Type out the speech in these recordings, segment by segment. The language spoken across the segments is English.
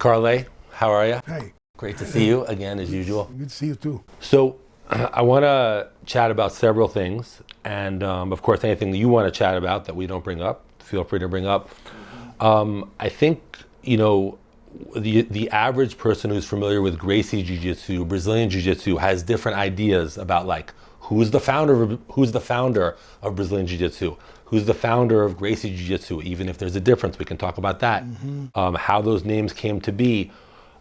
Carley, how are you? Hey. Great to see you again, as usual. Good to see you too. So, I want to chat about several things, and of course, anything that you want to chat about that we don't bring up, feel free to bring up. I think, you know, the average person who's familiar with Gracie Jiu Jitsu, Brazilian Jiu Jitsu, has different ideas about like who's the founder of Brazilian Jiu Jitsu, who's the founder of Gracie Jiu Jitsu. Even if there's a difference, we can talk about that. How those names came to be.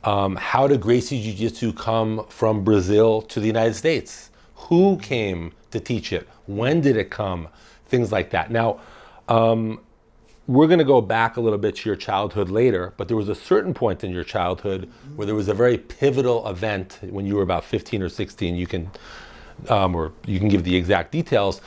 How did Gracie Jiu Jitsu come from Brazil to the United States? Who came to teach it? When did it come? Things like that. Now, we're going to go back a little bit to your childhood later, but there was a certain point in your childhood where there was a very pivotal event when you were about 15 or 16. You can, or you can give the exact details.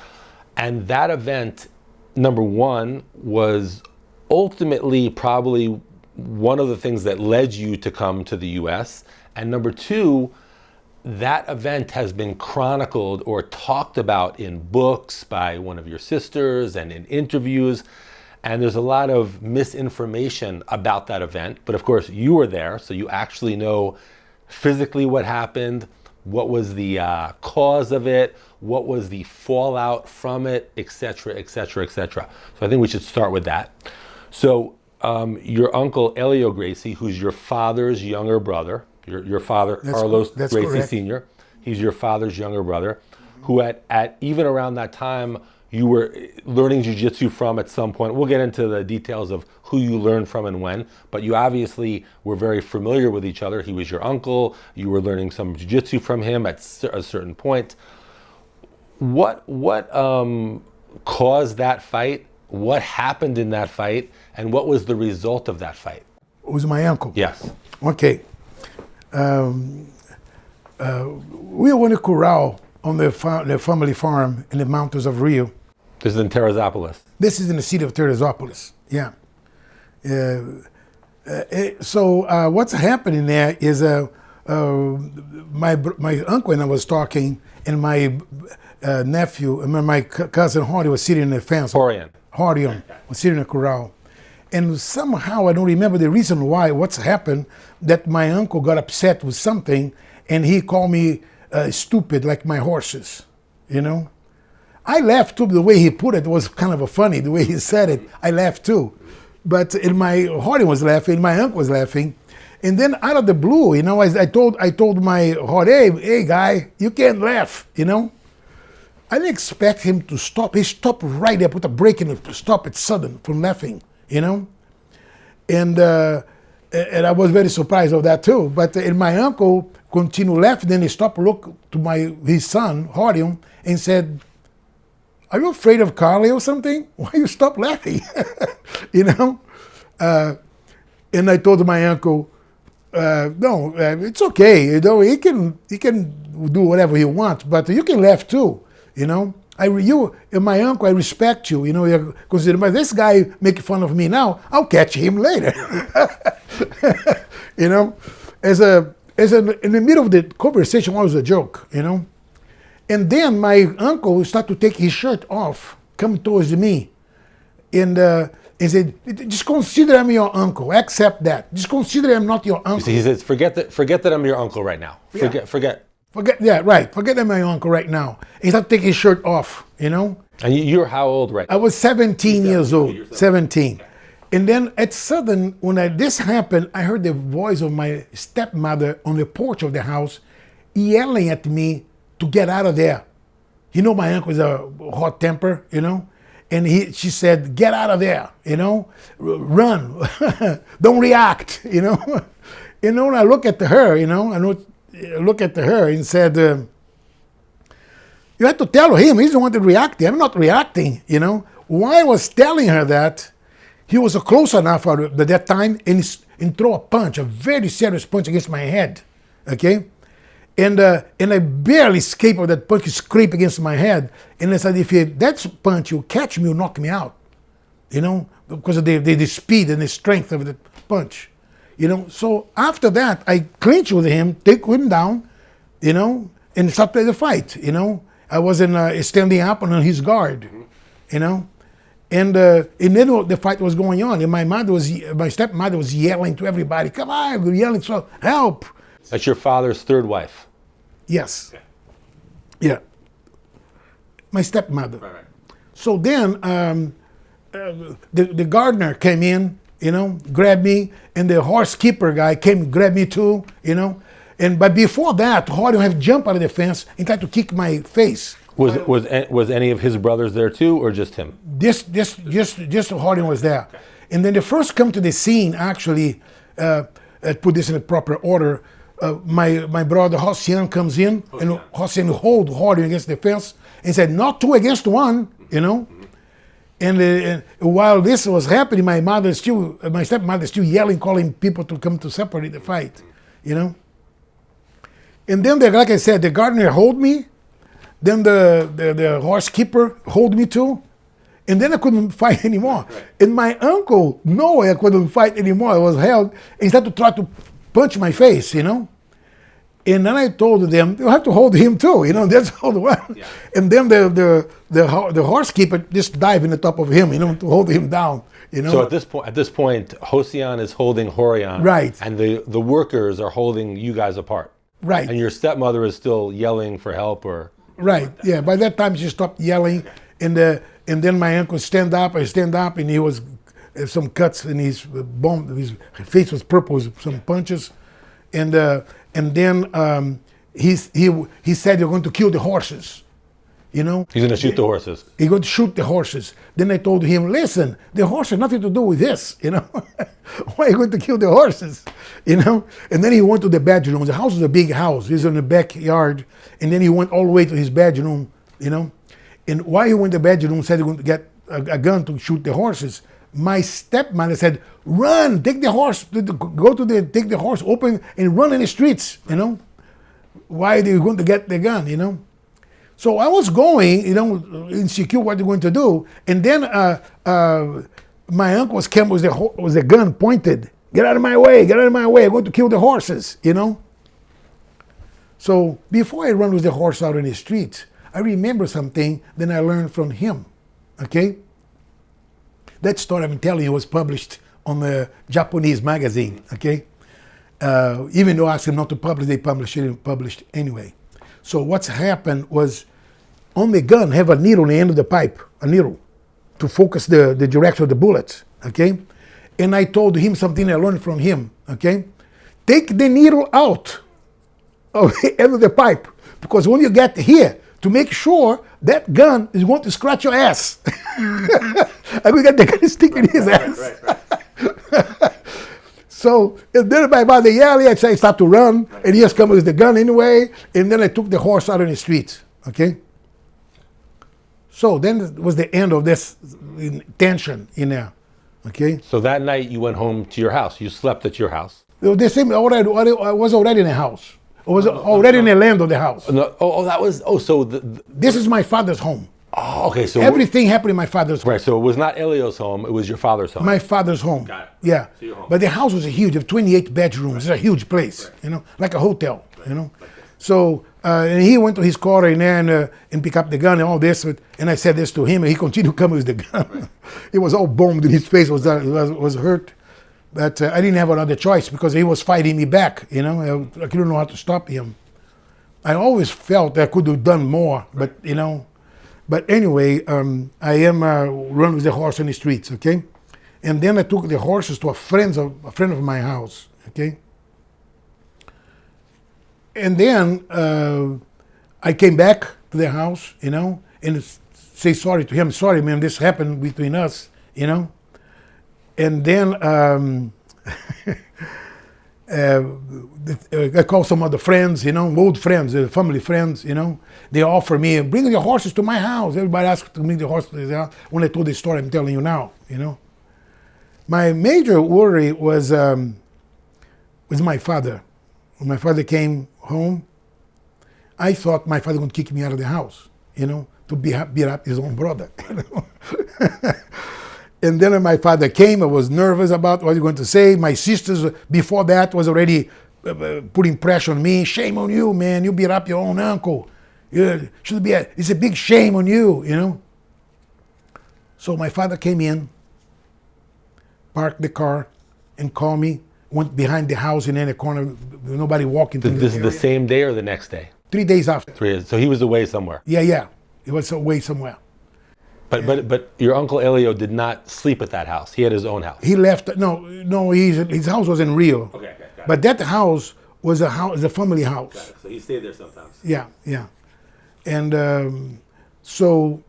And that event, number one, was ultimately probably one of the things that led you to come to the US. And number two, that event has been chronicled or talked about in books by one of your sisters and in interviews. And there's a lot of misinformation about that event. But of course, you were there, so you actually know physically what happened, what was the cause of it, what was the fallout from it, etc., etc., etc. So I think we should start with that. So your uncle, Helio Gracie, who's your father's younger brother, your father, Carlos Gracie correct. Sr., he's your father's younger brother, who at even around that time, you were learning jiu-jitsu from at some point. We'll get into the details of who you learned from and when, but you obviously were very familiar with each other. He was your uncle. You were learning some jiu-jitsu from him at a certain point. What caused that fight? What happened in that fight? And what was the result of that fight? It was my uncle. Yes. Okay. We were in a corral on the family farm in the mountains of Rio. This is in Teresópolis. This is in the city of Teresópolis, yeah. So what's happening there is my uncle and I was talking, and my nephew, my cousin Hardy was sitting in the fence. Horion was sitting in the corral. And somehow, I don't remember the reason why, what's happened, that my uncle got upset with something, and he called me stupid, like my horses, you know? I laughed too. The way he put it was kind of funny. The way he said it, I laughed too. But my Hardy was laughing, my uncle was laughing. And then out of the blue, you know, I told my Hardy, hey guy, you can't laugh, you know? I didn't expect him to stop. He stopped right there, put a break in it, to stop it sudden from laughing, you know? And I was very surprised of that too. But my uncle continued laughing, then he stopped, looked to his son, Horion, and said, are you afraid of Carley or something? Why you stop laughing? You know? And I told my uncle, no, it's okay. You know, he can do whatever he wants, but you can laugh too. You know, you and my uncle, I respect you. You know, consider this guy making fun of me now. I'll catch him later. You know, in the middle of the conversation, it was a joke. You know. And then my uncle started to take his shirt off, come towards me, and said, just consider I'm your uncle, accept that. Just consider I'm not your uncle. He says, forget that I'm your uncle right now. Forget, yeah, right. Forget I'm my uncle right now. He started taking his shirt off, you know. And you're how old right now? I was 17 years old, 17. And then at sudden, when this happened, I heard the voice of my stepmother on the porch of the house yelling at me to get out of there. You know, my uncle is a hot temper, you know, and she said, get out of there, you know, run, don't react, you know. You know, and I look at her, you know, and said, you have to tell him, he's the one that reacted, I'm not reacting, you know. Why I was telling her that, he was close enough at that time and throw a punch, a very serious punch against my head, okay? And I barely escaped of that punch, scrape against my head. And I said, if that punch you catch me, you knock me out, you know, because of the speed and the strength of the punch, you know. So after that, I clinched with him, take him down, you know, and started the fight, you know. I wasn't standing up on his guard, you know. And then the fight was going on, and my stepmother was yelling to everybody, "Come on!" We're yelling, "So help!" That's your father's third wife. Yes. Yeah. My stepmother. Right. So then the gardener came in, grabbed me, and the horse keeper guy came and grabbed me too, but before that, Horton had jumped out of the fence and tried to kick my face. Was any of his brothers there too, or just him? Just Horton was there. Okay. And then the first come to the scene, actually, put this in the proper order, my brother Hossein comes in, and Hossein hold Horton against the fence and said, "Not two against one," And while this was happening, my stepmother still yelling, calling people to come to separate the fight, And then, like I said, the gardener hold me. Then the horse keeper hold me too. And then I couldn't fight anymore. Right. And my uncle, knowing I couldn't fight anymore, I was held, and started to try to punch my face, And then I told them, you have to hold him too, that's all the while. Yeah. And then the horse keeper just dive in the top of him, to hold him down, So at this point, Hossein is holding Horion. Right. And the workers are holding you guys apart. Right. And your stepmother is still yelling for help or... Right, yeah. By that time, she stopped yelling, and then my uncle stand up, and he was some cuts in his bone, his face was purple, some punches, and then he said, "You're going to kill the horses," He's going to shoot the horses. He's going to shoot the horses. Then I told him, "Listen, the horse has nothing to do with this, Why are you going to kill the horses, And then he went to the bedroom. The house was a big house. He's in the backyard. And then he went all the way to his bedroom, And while he went to the bedroom, said he was going to get a gun to shoot the horses. My stepmother said, "Run, take the horse, take the horse open and run in the streets, Why are they going to get the gun, So I was going, insecure what they're going to do. And then my uncle's came with the gun pointed. "Get out of my way, I'm going to kill the horses, So before I run with the horse out in the street, I remember something that I learned from him, okay? That story I'm telling you was published on a Japanese magazine, okay? Even though I asked them not to publish, they published anyway. So what's happened was, on the gun, have a needle on the end of the pipe, a needle, to focus the direction of the bullets, okay? And I told him something I learned from him, okay? Take the needle out of the end of the pipe, because when you get here, to make sure that gun is going to scratch your ass. I'm going to get the gun stick in his ass. Right. So, and then my mother yelling, I start to run, and he just comes with the gun anyway, and then I took the horse out in the street, okay? So then it was the end of this tension in there, okay? So that night you went home to your house. You slept at your house. I was already in the house. I was already in the land of the house. This is my father's home. Oh, okay. So everything happened in my father's home. Right. So it was not Helio's home. It was your father's home. My father's home. Got it. Yeah. So your home. But the house was huge. Of 28 bedrooms. It's a huge place. Right. Like a hotel. Like so and he went to his car in there and pick up the gun and all this. And I said this to him, and he continued coming with the gun. Right. It was all bombed, and his face was hurt. But I didn't have another choice because he was fighting me back. I couldn't know how to stop him. I always felt I could have done more, but But anyway, I am run with the horse on the streets, okay? And then I took the horses to a friend of my house, okay? And then I came back to the house, and say sorry to him. Sorry, man, this happened between us, And then I called some other friends, old friends, family friends, They offer me, bring the horses to my house. Everybody asked to bring the horses to their house. When I told the story I'm telling you now, My major worry was my father. When my father came home, I thought my father would kick me out of the house, to beat up his own brother. And then when my father came, I was nervous about what he was going to say. My sisters, before that, was already putting pressure on me. Shame on you, man. You beat up your own uncle. It's a big shame on you, So my father came in, parked the car, and called me. Went behind the house in any corner, nobody walking. This is the same day or the next day? 3 days after. 3 days. So he was away somewhere. Yeah. He was away somewhere. But your uncle Helio did not sleep at that house. He had his own house. He left. No. His house was in Rio. Okay. But that house was a family house. Got it. So he stayed there sometimes. Yeah. And so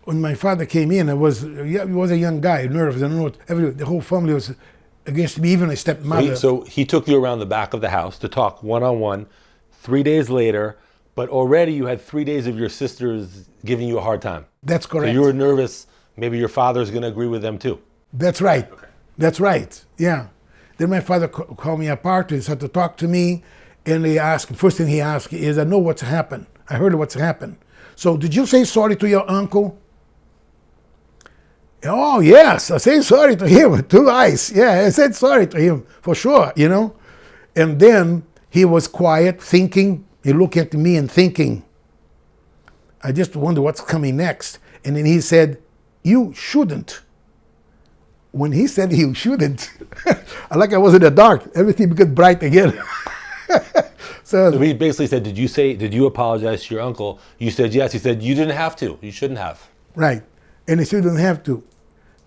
when my father came in, he was a young guy, nervous. I don't know. The whole family was against me, even a stepmother. So he took you around the back of the house to talk one-on-one. 3 days later, but already you had 3 days of your sisters giving you a hard time. That's correct. So you were nervous. Maybe your father's going to agree with them too. That's right. Okay. That's right. Yeah. Then my father called me apart and started to talk to me. And first thing he asked is, I know what's happened. I heard what's happened. So did you say sorry to your uncle? Oh, yes. I said sorry to him. 2 eyes. Yeah, I said sorry to him for sure, And then he was quiet, thinking. He looked at me and thinking. I just wonder what's coming next. And then he said, you shouldn't. When he said you shouldn't, like I was in the dark, everything got bright again. So he basically said, did you apologize to your uncle? You said yes. He said, you didn't have to. You shouldn't have. Right. And he shouldn't have to.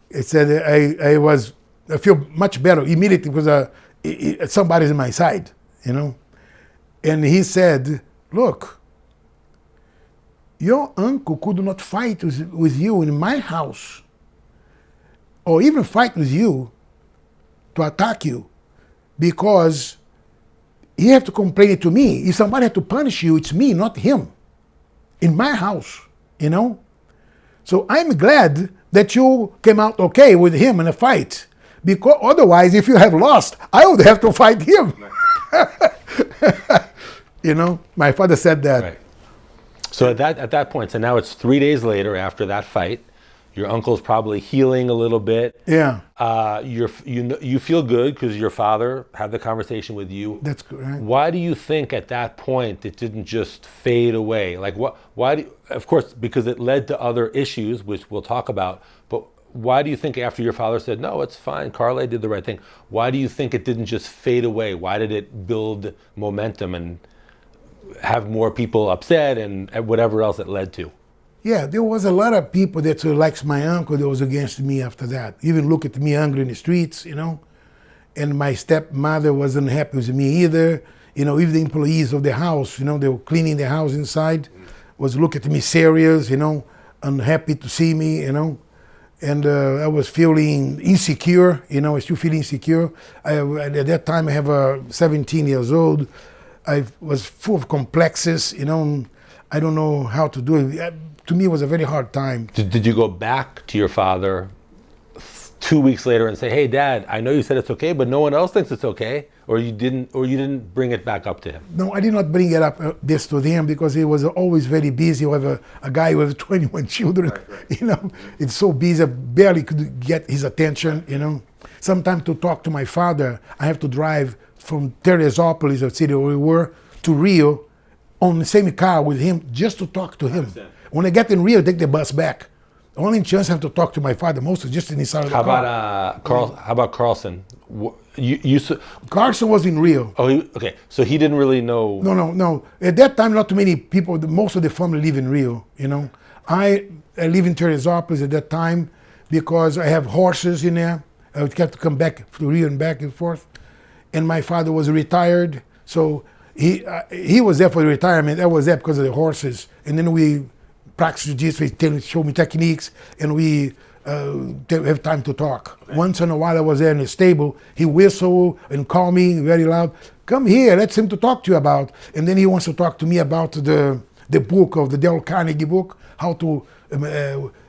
It said I feel much better immediately because somebody's on my side, And he said, look, your uncle could not fight with you in my house, or even fight with you to attack you, because he have to complain it to me. If somebody had to punish you, it's me, not him, in my house, So I'm glad that you came out okay with him in a fight, because otherwise, if you have lost, I would have to fight him. My father said that. Right. So at that point, so now it's 3 days later after that fight. Your uncle's probably healing a little bit. Yeah. You feel good because your father had the conversation with you. That's correct. Why do you think at that point it didn't just fade away? Like of course, because it led to other issues, which we'll talk about. But why do you think after your father said, no, it's fine, Carley did the right thing, why do you think it didn't just fade away? Why did it build momentum and have more people upset and whatever else it led to? Yeah, there was a lot of people that likes my uncle that was against me after that. Even look at me angry in the streets, And my stepmother wasn't happy with me either. Even the employees of the house, they were cleaning the house inside, was looking at me serious, unhappy to see me, And I was feeling insecure, I still feel insecure. At that time, I have 17 years old. I was full of complexes, I don't know how to do it. To me, it was a very hard time. Did you go back to your father 2 weeks later and say, hey, Dad, I know you said it's okay, but no one else thinks it's okay? Or you didn't bring it back up to him? No, I did not bring it up this to him because he was always very busy. We have a guy with 21 children, right. It's so busy, I barely could get his attention, Sometimes to talk to my father, I have to drive from Teresópolis, the city where we were, to Rio, on the same car with him just to talk to him. When I get in Rio, I take the bus back. The only chance I have to talk to my father, most is just inside of the car. How about Carlson? Carlson was in Rio. Oh, okay. So he didn't really know. No. At that time, not too many people. Most of the family live in Rio. I live in Teresópolis at that time because I have horses in there. I would have to come back to Rio and back and forth. And my father was retired, so he was there for the retirement. I was there because of the horses. And then we practice jiu-jitsu, he showed me techniques, and we have time to talk. Okay. Once in a while I was there in the stable, he whistled and called me very loud, come here, let's him to talk to you about. And then he wants to talk to me about the book of the Dale Carnegie book, how to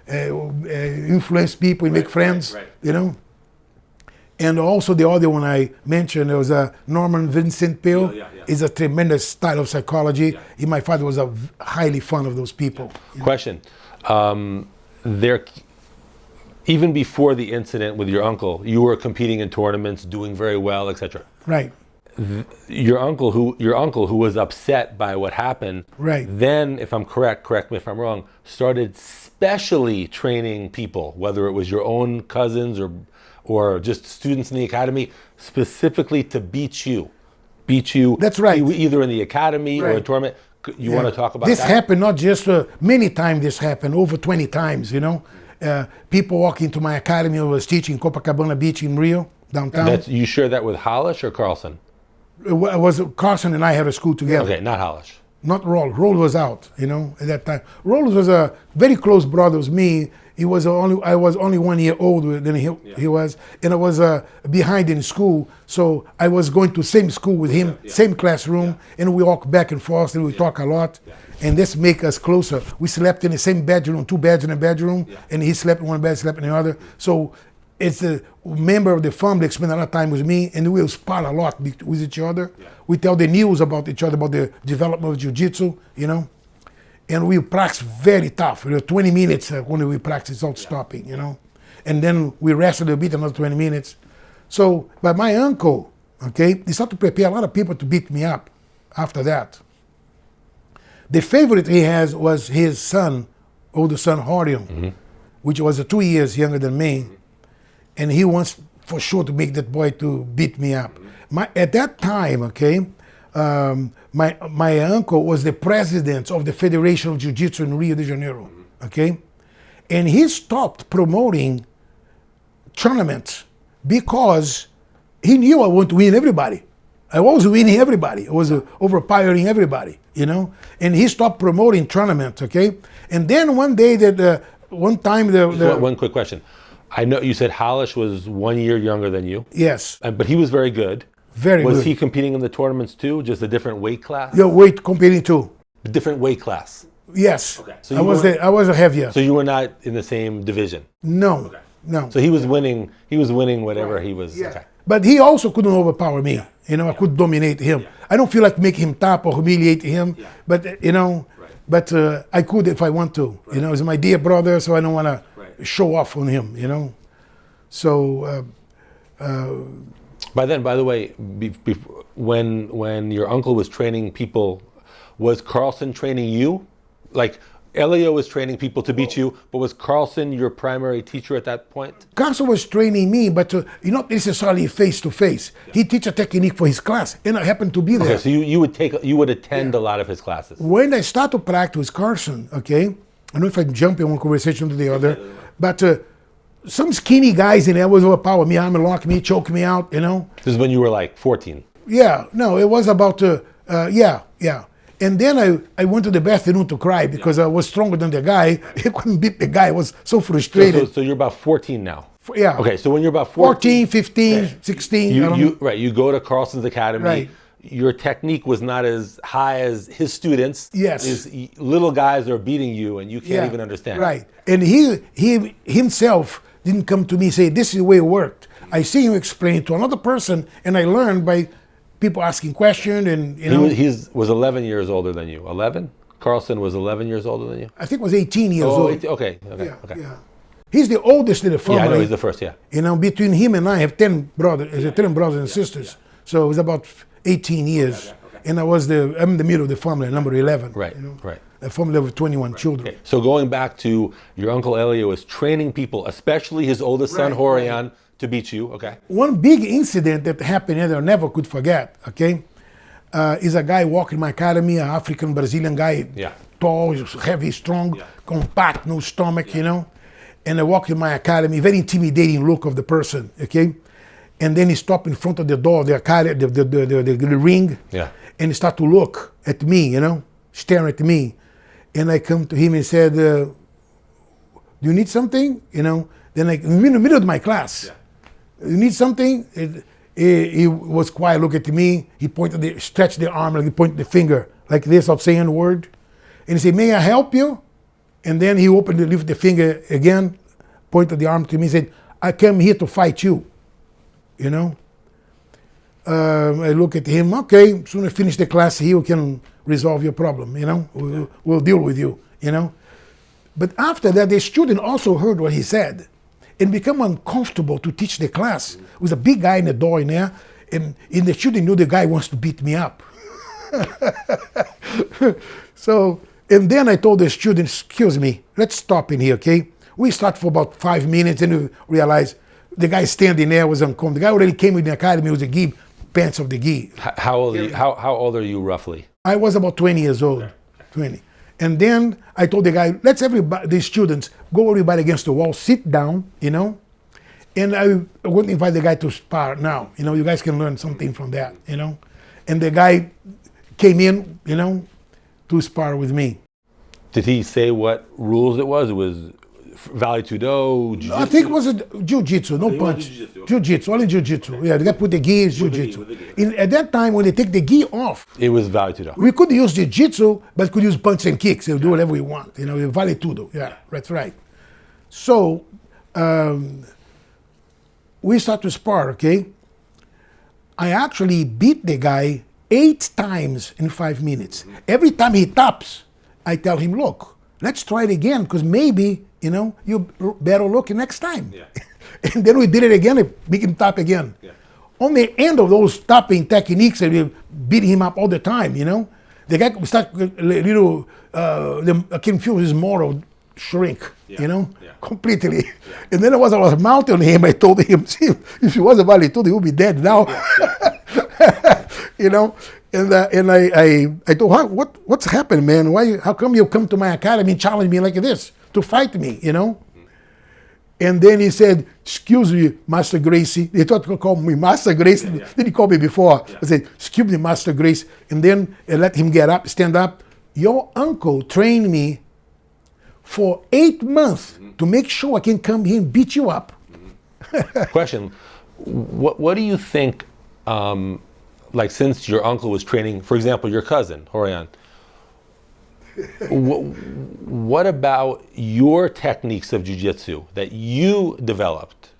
influence people and make friends, right. And also the other one I mentioned, there was a Norman Vincent Peale. Yeah. Is a tremendous style of psychology. Yeah. My father was highly fond of those people. Yeah. Question. Even before the incident with your uncle, you were competing in tournaments, doing very well, etc. Right. your uncle who was upset by what happened, Right. then, if I'm correct me if I'm wrong, started specially training people, whether it was your own cousins or just students in the academy, specifically to beat you. That's right. Either in the academy or a Right. tournament. You want to talk about this that? happened not just many times. This happened over 20 times. People walk into my academy. I was teaching Copacabana Beach in Rio, downtown. You share that with Hollish or Carlson? It was Carson and I had a school together. Okay, not Hollish. Not Roll. Roll was out, at that time. Roll was a very close brother of me. I was only 1 year older than he was, and I was behind in school. So I was going to same school with him, same classroom, and we walk back and forth, and we talk a lot, and this make us closer. We slept in the same bedroom, 2 beds in a bedroom, and he slept in one bed, slept in the other. So it's a member of the family that spend a lot of time with me, and we'll spar a lot with each other. We tell the news about each other, about the development of jiu-jitsu, and we practice very tough. 20 minutes when we practice without stopping, and then we rest a little bit, another 20 minutes. So, but my uncle, he started to prepare a lot of people to beat me up after that. The favorite he has was his son, older son, Helio, which was 2 years younger than me. And he wants for sure to make that boy to beat me up. At that time, my uncle was the president of the Federation of Jiu-Jitsu in Rio de Janeiro, and he stopped promoting tournaments because he knew I wanted to win everybody. I was winning everybody. I was overpowering everybody, and he stopped promoting tournaments, And then one day one quick question. I know you said Hollish was 1 year younger than you. Yes. But he was very good. Very good. Was he competing in the tournaments too? Just a different weight class? Your weight competing too. A different weight class? Yes. Okay. So I was a heavier. So you were not in the same division? No. Okay. No. So he was winning whatever he was. Yeah. Okay. But he also couldn't overpower me. I could dominate him. Yeah. I don't feel like making him top or humiliate him. Yeah. But but I could if I want to. Right. He's my dear brother, so I don't want to show off on him. So. By the way, when your uncle was training people, was Carlson training you? Like Helio was training people to beat you, but was Carlson your primary teacher at that point? Carlson was training me, but not necessarily face to face. He teach a technique for his class, and I happened to be there. Okay, so you would attend a lot of his classes. When I start to practice with Carlson, I don't know if I'm jumping one conversation to the other, but some skinny guys in there was overpower me, arm lock me, choke me out, This is when you were like 14. Yeah, no, it was about, yeah. And then I went to the bathroom to cry because I was stronger than the guy. He couldn't beat the guy. I was so frustrated. So you're about 14 now? Yeah. Okay, so when you're about 14, 15, 16. You go to Carlson's Academy. Right. Your technique was not as high as his students. Yes. His little guys are beating you and you can't even understand. Right. And he himself didn't come to me and say, this is the way it worked. I see him explain it to another person, and I learned by people asking questions, and He was 11 years older than you. 11? Carlson was 11 years older than you? I think it was 18 years old. Okay. Yeah. He's the oldest in the family. Yeah, I know he's the first, yeah. Between him and I have 10 brothers, 10 brothers and sisters. So it was about 18 years. And I'm the middle of the family, number 11. Right. A family of 21 children. Okay. So going back to your uncle Helio is training people, especially his oldest son, Horian, to beat you, okay? One big incident that happened that I never could forget, is a guy walking my academy, an African Brazilian guy, tall, heavy, strong, compact, no stomach, And I walk in my academy, very intimidating look of the person, And then he stopped in front of the door of the academy, the ring, and he started to look at me, staring at me. And I come to him and said, do you need something? Then in the middle of my class, you need something? He was quiet, look at me. He stretched the arm, like he pointed the finger like this, without saying a word. And he said, may I help you? And then he lifted the finger again, pointed the arm to me, and said, I came here to fight you. I look at him, okay, soon as I finish the class here, we can resolve your problem, We'll deal with you, But after that, the student also heard what he said and become uncomfortable to teach the class. There was a big guy in the door in there, And in the shooting, the guy wants to beat me up. So, and then I told the student, excuse me, let's stop in here, okay? We start for about 5 minutes and we realized the guy standing there was uncomfortable. The guy already came in the academy with the gi, pants of the gi. How old are you roughly? I was about 20 years old, 20. And then I told the guy, let's everybody, the students, go everybody against the wall, sit down, and I would invite the guy to spar now. You guys can learn something from that, And the guy came in, to spar with me. Did he say what rules it was? It was Vale Tudo, Jiu-Jitsu? I think it was a Jiu-Jitsu, no punch. Jiu-Jitsu, only Jiu-Jitsu. Yeah, the guy put the gi, Jiu-Jitsu. At that time, when they take the gi off, it was Vale Tudo. We could use Jiu-Jitsu, but could use punch and kicks. We'll do whatever we want. Vale Tudo. Yeah, that's right. So, we start to spar, okay? I actually beat the guy 8 times in 5 minutes. Every time he taps, I tell him, look, let's try it again, because maybe, you better look next time. Yeah. And then we did it again, and make him tap again. Yeah. On the end of those tapping techniques, and we beat him up all the time, the guy start I can feel his moral shrink, completely. Yeah. And then I was mounting him. I told him, see, if he was a Vale Tudo, he would be dead now. Yeah. And I told him, what's happened, man? How come you come to my academy and challenge me like this to fight me, And then he said, excuse me, Master Gracie. They thought to call me Master Gracie. Yeah. Did he call me before? Yeah. I said, excuse me, Master Gracie. And then I let him get up, stand up. Your uncle trained me for 8 months to make sure I can come here and beat you up. Question, what do you think, since your uncle was training, for example, your cousin, Horian, what about your techniques of jiu-jitsu that you developed,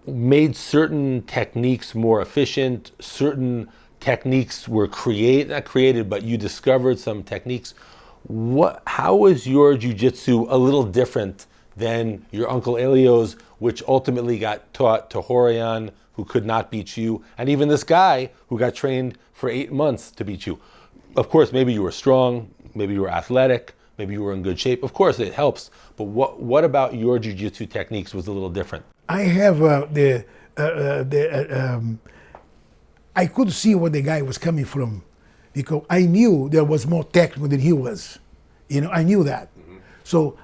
made certain techniques more efficient, certain techniques were not created, but you discovered some techniques. How was your jiu-jitsu a little different than your Uncle Helio's, which ultimately got taught to Horian, who could not beat you, and even this guy who got trained for 8 months to beat you? Of course, maybe you were strong, maybe you were athletic, maybe you were in good shape. Of course, it helps. But what about your jiu-jitsu techniques was a little different? I have I could see where the guy was coming from, because I knew there was more technical than he was. I knew that. Mm-hmm. So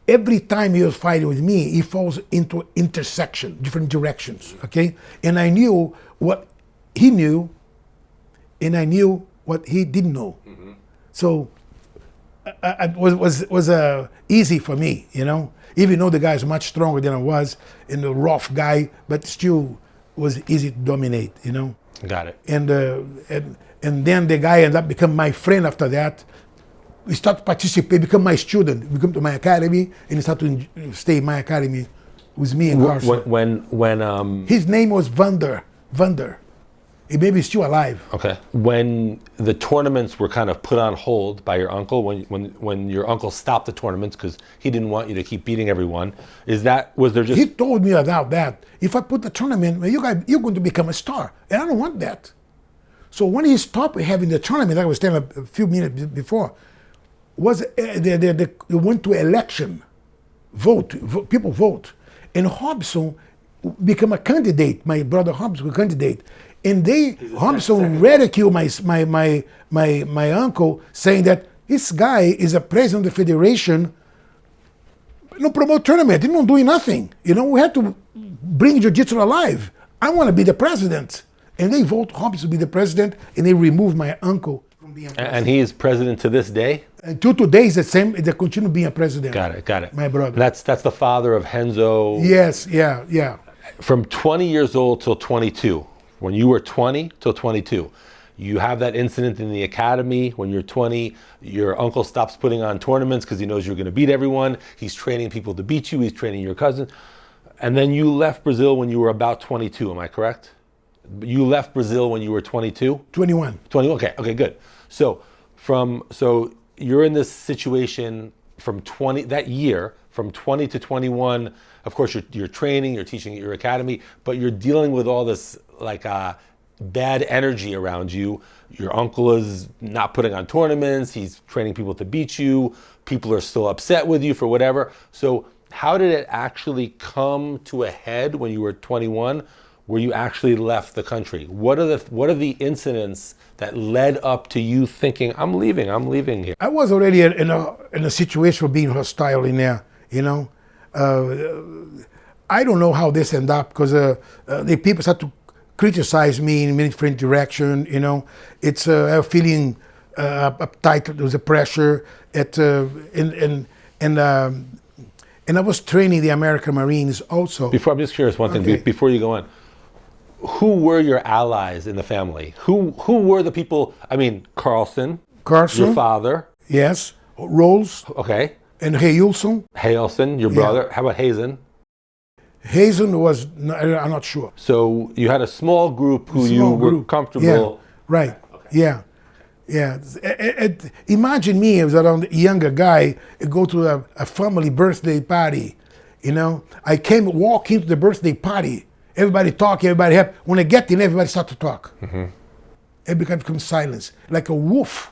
every time he was fighting with me, he falls into intersection, different directions, okay? And I knew what he knew, and I knew what he didn't know. Mm-hmm. So it was easy for me, even though the guy is much stronger than I was, and a rough guy, but still was easy to dominate, Got it. And then the guy ended up becoming my friend after that. He started to participate, become my student, become to my academy, and he started to stay in my academy with me and Carson. When his name was Vander. He may be still alive. Okay. When the tournaments were kind of put on hold by your uncle, when your uncle stopped the tournaments because he didn't want you to keep beating everyone, was there just... He told me about that. If I put the tournament, you're going to become a star, and I don't want that. So when he stopped having the tournament, I was telling a few minutes before, they went to election, vote, people vote, and Hobson became a candidate. My brother Hobson was a candidate, and Hobson ridiculed my uncle, saying that this guy is a president of the federation. Promote tournament. He's not doing nothing. We have to bring jiu-jitsu alive. I want to be the president, and they vote Hobson to be the president, and they remove my uncle from being president. And he is president to this day? Until today is the same. They continue being a president. Got it. My brother. That's the father of Renzo. Yes, yeah. From 20 years old till 22, when you were 20 till 22, you have that incident in the academy. When you're 20, your uncle stops putting on tournaments because he knows you're going to beat everyone. He's training people to beat you. He's training your cousin. And then you left Brazil when you were about 22, am I correct? You left Brazil when you were 22? 21. 21, okay, good. So you're in this situation from 20 that year, from 20 to 21. Of course, you're training, you're teaching at your academy, but you're dealing with all this like bad energy around you. Your uncle is not putting on tournaments. He's training people to beat you. People are still upset with you for whatever. So how did it actually come to a head when you were 21, where you actually left the country? What are the incidents that led up to you thinking, I'm leaving here? I was already in a situation of being hostile in there, you know. I don't know how this ended up, because the people started to criticize me in many different directions, you know. It's I was feeling uptight. There was a pressure and I was training the American Marines also. I'm just curious one thing, before you go on. Who were your allies in the family? Who were the people? I mean, Carlson, your father. Yes. Rolls. Okay. And Hailson, your brother. How about Hazen? Hazen was, I'm not sure. So you had a small group who were comfortable. Yeah, right. Okay. Yeah. Yeah. Imagine me as a younger guy, go to a family birthday party. You know, I walk into the birthday party. Everybody talk, everybody happy. When I get in, everybody start to talk. Mm-hmm. It becomes silence. Like a wolf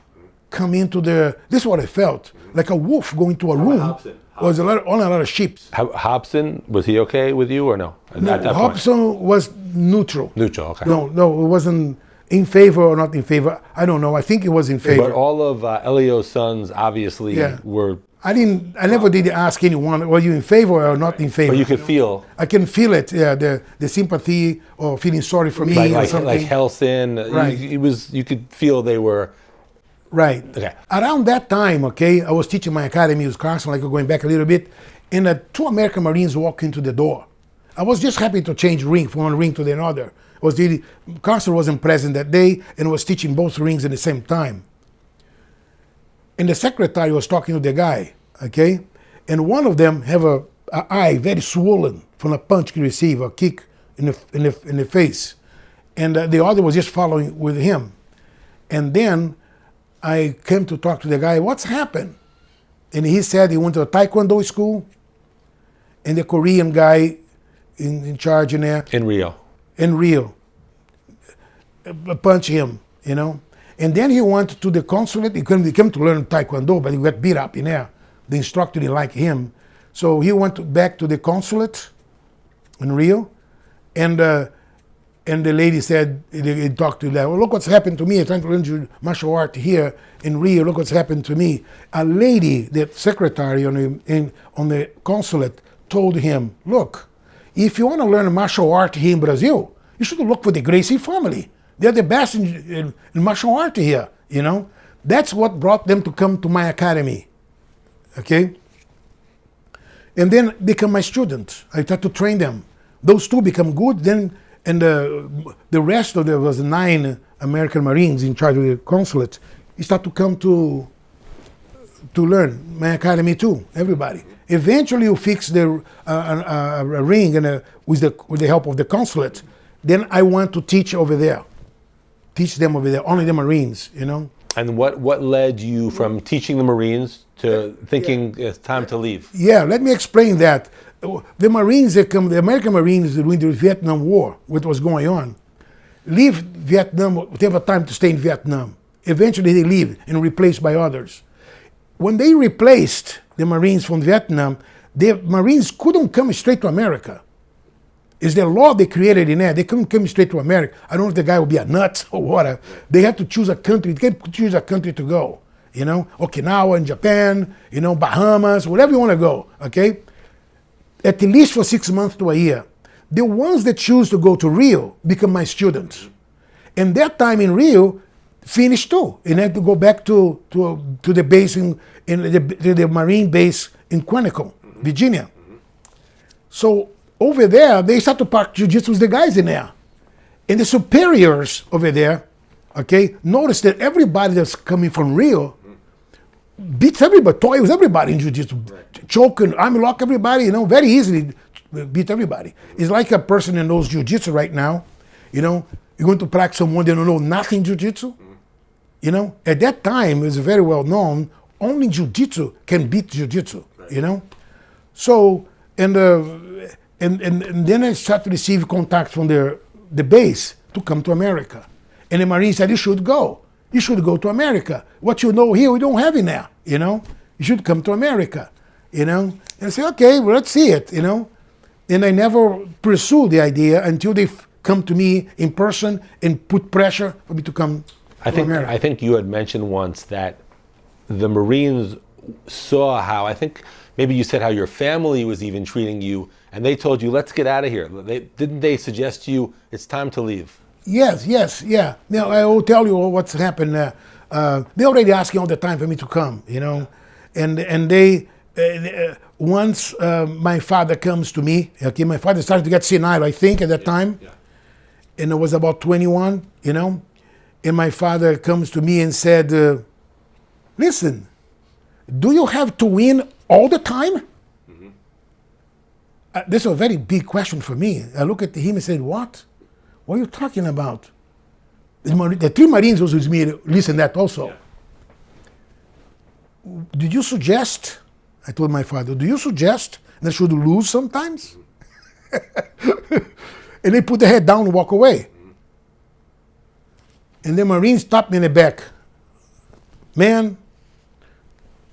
come into this is what I felt. Like a wolf going to a room. Was only a lot of sheep. Hobson, was he okay with you or no? No, Hobson was neutral. Neutral, okay. No, it wasn't in favor or not in favor. I don't know. I think it was in favor. But all of Helio's sons obviously were. I never did ask anyone, were you in favor or not in favor? But you could feel. I can feel it, the sympathy or feeling sorry for me or something. Like Helson, right. You could feel they were. Right. Okay. Around that time, I was teaching my academy with Carson, like going back a little bit, and two American Marines walked into the door. I was just happy to change ring from one ring to the other. Carson wasn't present that day and was teaching both rings at the same time. And the secretary was talking to the guy, and one of them have a eye very swollen from a punch he received, a kick in the face, and the other was just following with him. And then I came to talk to the guy. What's happened? And he said he went to a Taekwondo school, and the Korean guy in charge in there. In Rio, punched him, you know. And then he went to the consulate. He came to learn Taekwondo, but he got beat up in there. The instructor didn't like him. So he went back to the consulate in Rio. And the lady said, he talked to them, look what's happened to me. I'm trying to learn martial art here in Rio. Look what's happened to me. A lady, the secretary on the consulate, told him, look, if you want to learn martial art here in Brazil, you should look for the Gracie family. They're the best in martial art here, you know. That's what brought them to come to my academy, And then become my student. I tried to train them. Those two become good, then, and the rest of there was 9 American Marines in charge of the consulate. He started to come to learn my academy too, everybody. Eventually you fix a ring and with the help of the consulate. Then I went to teach over there. Teach them over there, only the Marines, you know. And what led you from teaching the Marines to thinking it's time to leave? Yeah, let me explain that. The Marines, the American Marines during the Vietnam War, what was going on, leave Vietnam, they have a time to stay in Vietnam. Eventually they leave and replaced by others. When they replaced the Marines from Vietnam, the Marines couldn't come straight to America. It's the law they created in there. They couldn't come straight to America. I don't know if the guy will be a nut or what. They have to choose a country. They can't choose a country to go. You know, Okinawa in Japan, you know, Bahamas, wherever you want to go, At least for 6 months to a year. The ones that choose to go to Rio become my students. And that time in Rio, finished too. And had to go back to the base in the Marine base in Quantico, Virginia. So over there, they start to practice jiu-jitsu with the guys in there. And the superiors over there, notice that everybody that's coming from Rio beats everybody, toils everybody in jiu-jitsu. Right. Choke and arm lock everybody, you know, very easily beat everybody. It's like a person that knows jiu-jitsu right now, you know, you're going to practice someone that don't know nothing jiu-jitsu. You know, at that time, it was very well known, only jiu-jitsu can beat jiu-jitsu, you know? So, and then I started to receive contacts from the base to come to America. And the Marine said, you should go. You should go to America. What you know here, we don't have it now, you know? You should come to America, you know? And I said, okay, well, let's see it, you know? And I never pursued the idea until they come to me in person and put pressure for me to come to America. I think you had mentioned once that the Marines saw how, I think maybe you said how your family was even treating you, and they told you, let's get out of here. Didn't they suggest to you, it's time to leave? Yes, yeah. Now, I will tell you what's happened. They already asking all the time for me to come, you know? And they, once my father comes to me, okay, my father started to get senile, I think, at that time. Yeah. And I was about 21, you know? And my father comes to me and said, listen, do you have to win all the time? Mm-hmm. This is a very big question for me. I look at him and said, what? What are you talking about? The 3 Marines was with me, listen that also. Yeah. Did you suggest, I told my father, do you suggest that I should lose sometimes? And they put their head down and walk away. Mm-hmm. And the Marine stopped me in the back. Man,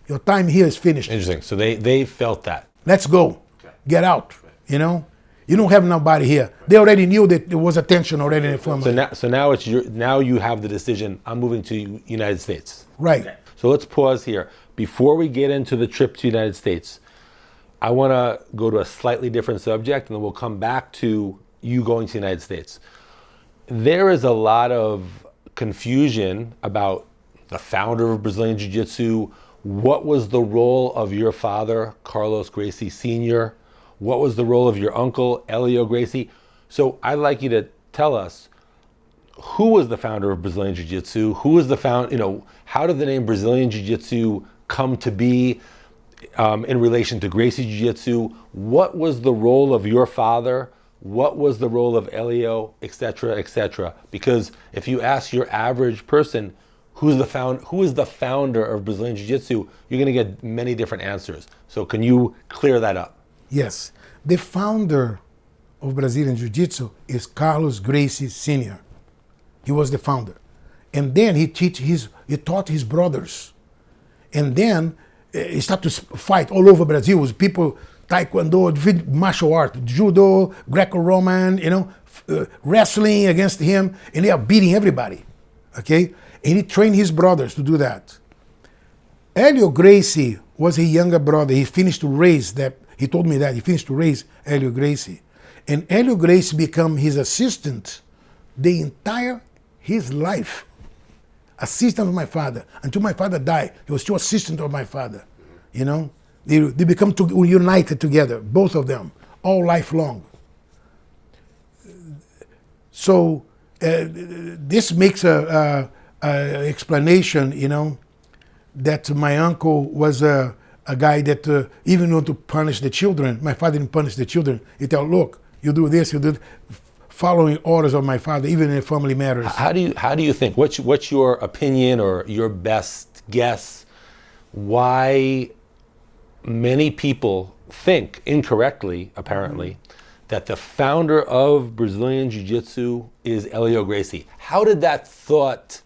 your time here is finished. Interesting. So they felt that. Let's go. Okay. Get out. Right. You know? You don't have nobody here. They already knew that there was a tension already in the family. So now now you have the decision, I'm moving to United States. Right. Okay. So let's pause here. Before we get into the trip to United States, I want to go to a slightly different subject, and then we'll come back to you going to the United States. There is a lot of confusion about the founder of Brazilian Jiu-Jitsu. What was the role of your father, Carlos Gracie Sr.? What was the role of your uncle, Helio Gracie? So I'd like you to tell us, who was the founder of Brazilian Jiu-Jitsu? Who was the how did the name Brazilian Jiu-Jitsu come to be in relation to Gracie Jiu-Jitsu? What was the role of your father? What was the role of Helio, et cetera, et cetera? Because if you ask your average person, who is the founder of Brazilian Jiu-Jitsu, you're going to get many different answers. So can you clear that up? Yes. The founder of Brazilian Jiu-Jitsu is Carlos Gracie Sr. He was the founder. And then he taught his brothers. And then he started to fight all over Brazil with people, Taekwondo, martial art, Judo, Greco-Roman, you know, wrestling against him, and they are beating everybody, okay? And he trained his brothers to do that. Helio Gracie was a younger brother. He finished to raise that. He told me that he finished to raise Helio Gracie. And Helio Gracie became his assistant the entire his life. Assistant of my father. Until my father died, he was still assistant of my father. You know? They become united together, both of them, all lifelong. So this makes a explanation, you know, that my uncle was a guy that even wanted to punish the children. My father didn't punish the children. He told, look, you do this, you do, following orders of my father, even in family matters. How do you think? What's your opinion or your best guess why many people think incorrectly, apparently, that the founder of Brazilian Jiu-Jitsu is Helio Gracie? How did that thought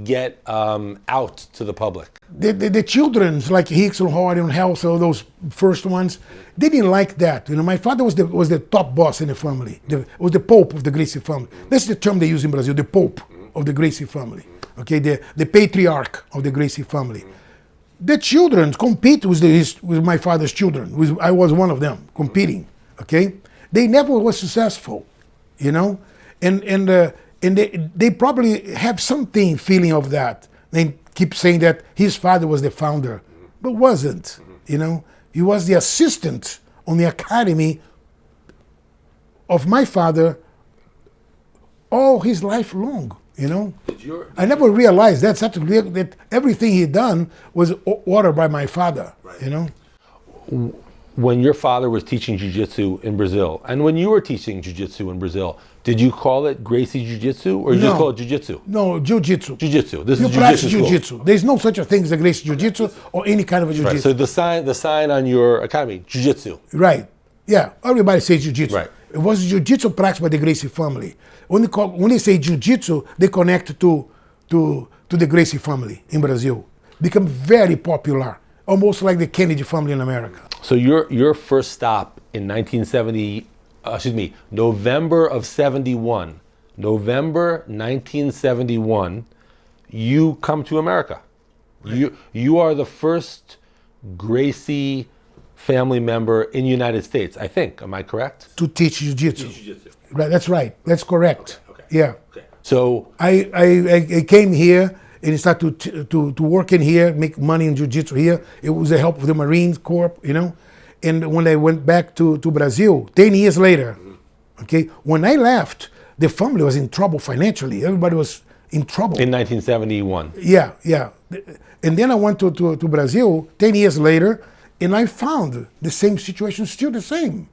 get out to the public? The children's like Hicks and Howard and House, all those first ones, they didn't like that. You know, my father was the top boss in the family. Was the Pope of the Gracie family. That's the term they use in Brazil, the Pope of the Gracie family. Okay, the patriarch of the Gracie family. The children compete with my father's children. I was one of them competing. Okay, they never was successful, you know, and they probably have something feeling of that. They keep saying that his father was the founder, but wasn't. You know, he was the assistant on the academy of my father all his life long. You know, I never realized that everything he done was ordered by my father. Right. You know, when your father was teaching jiu-jitsu in Brazil, and when you were teaching jiu-jitsu in Brazil, did you call it Gracie Jiu-Jitsu, or you just call it jiu-jitsu? No, jiu-jitsu. Jiu-jitsu. This You is practice jiu-jitsu. jiu-jitsu. There's no such a thing as a Gracie Jiu-Jitsu or any kind of a jiu-jitsu. Right. So the sign on your academy, jiu-jitsu. Right. Yeah. Everybody says jiu-jitsu. Right. It was jiu-jitsu practiced by the Gracie family. When they say jiu-jitsu, they connect to the Gracie family in Brazil. Become very popular, almost like the Kennedy family in America. So your first stop in November of 71, November 1971, you come to America. Right. You are the first Gracie family member in the United States, I think. Am I correct? To teach jiu-jitsu. Right, that's right. That's correct. Okay. Yeah. Okay. So I came here and started to work in here, make money in jiu-jitsu here. It was the help of the Marine Corps, And when I went back to Brazil, 10 years later, okay, when I left, the family was in trouble financially. Everybody was in trouble. In 1971. Yeah. And then I went to Brazil 10 years later, and I found the same situation still the same.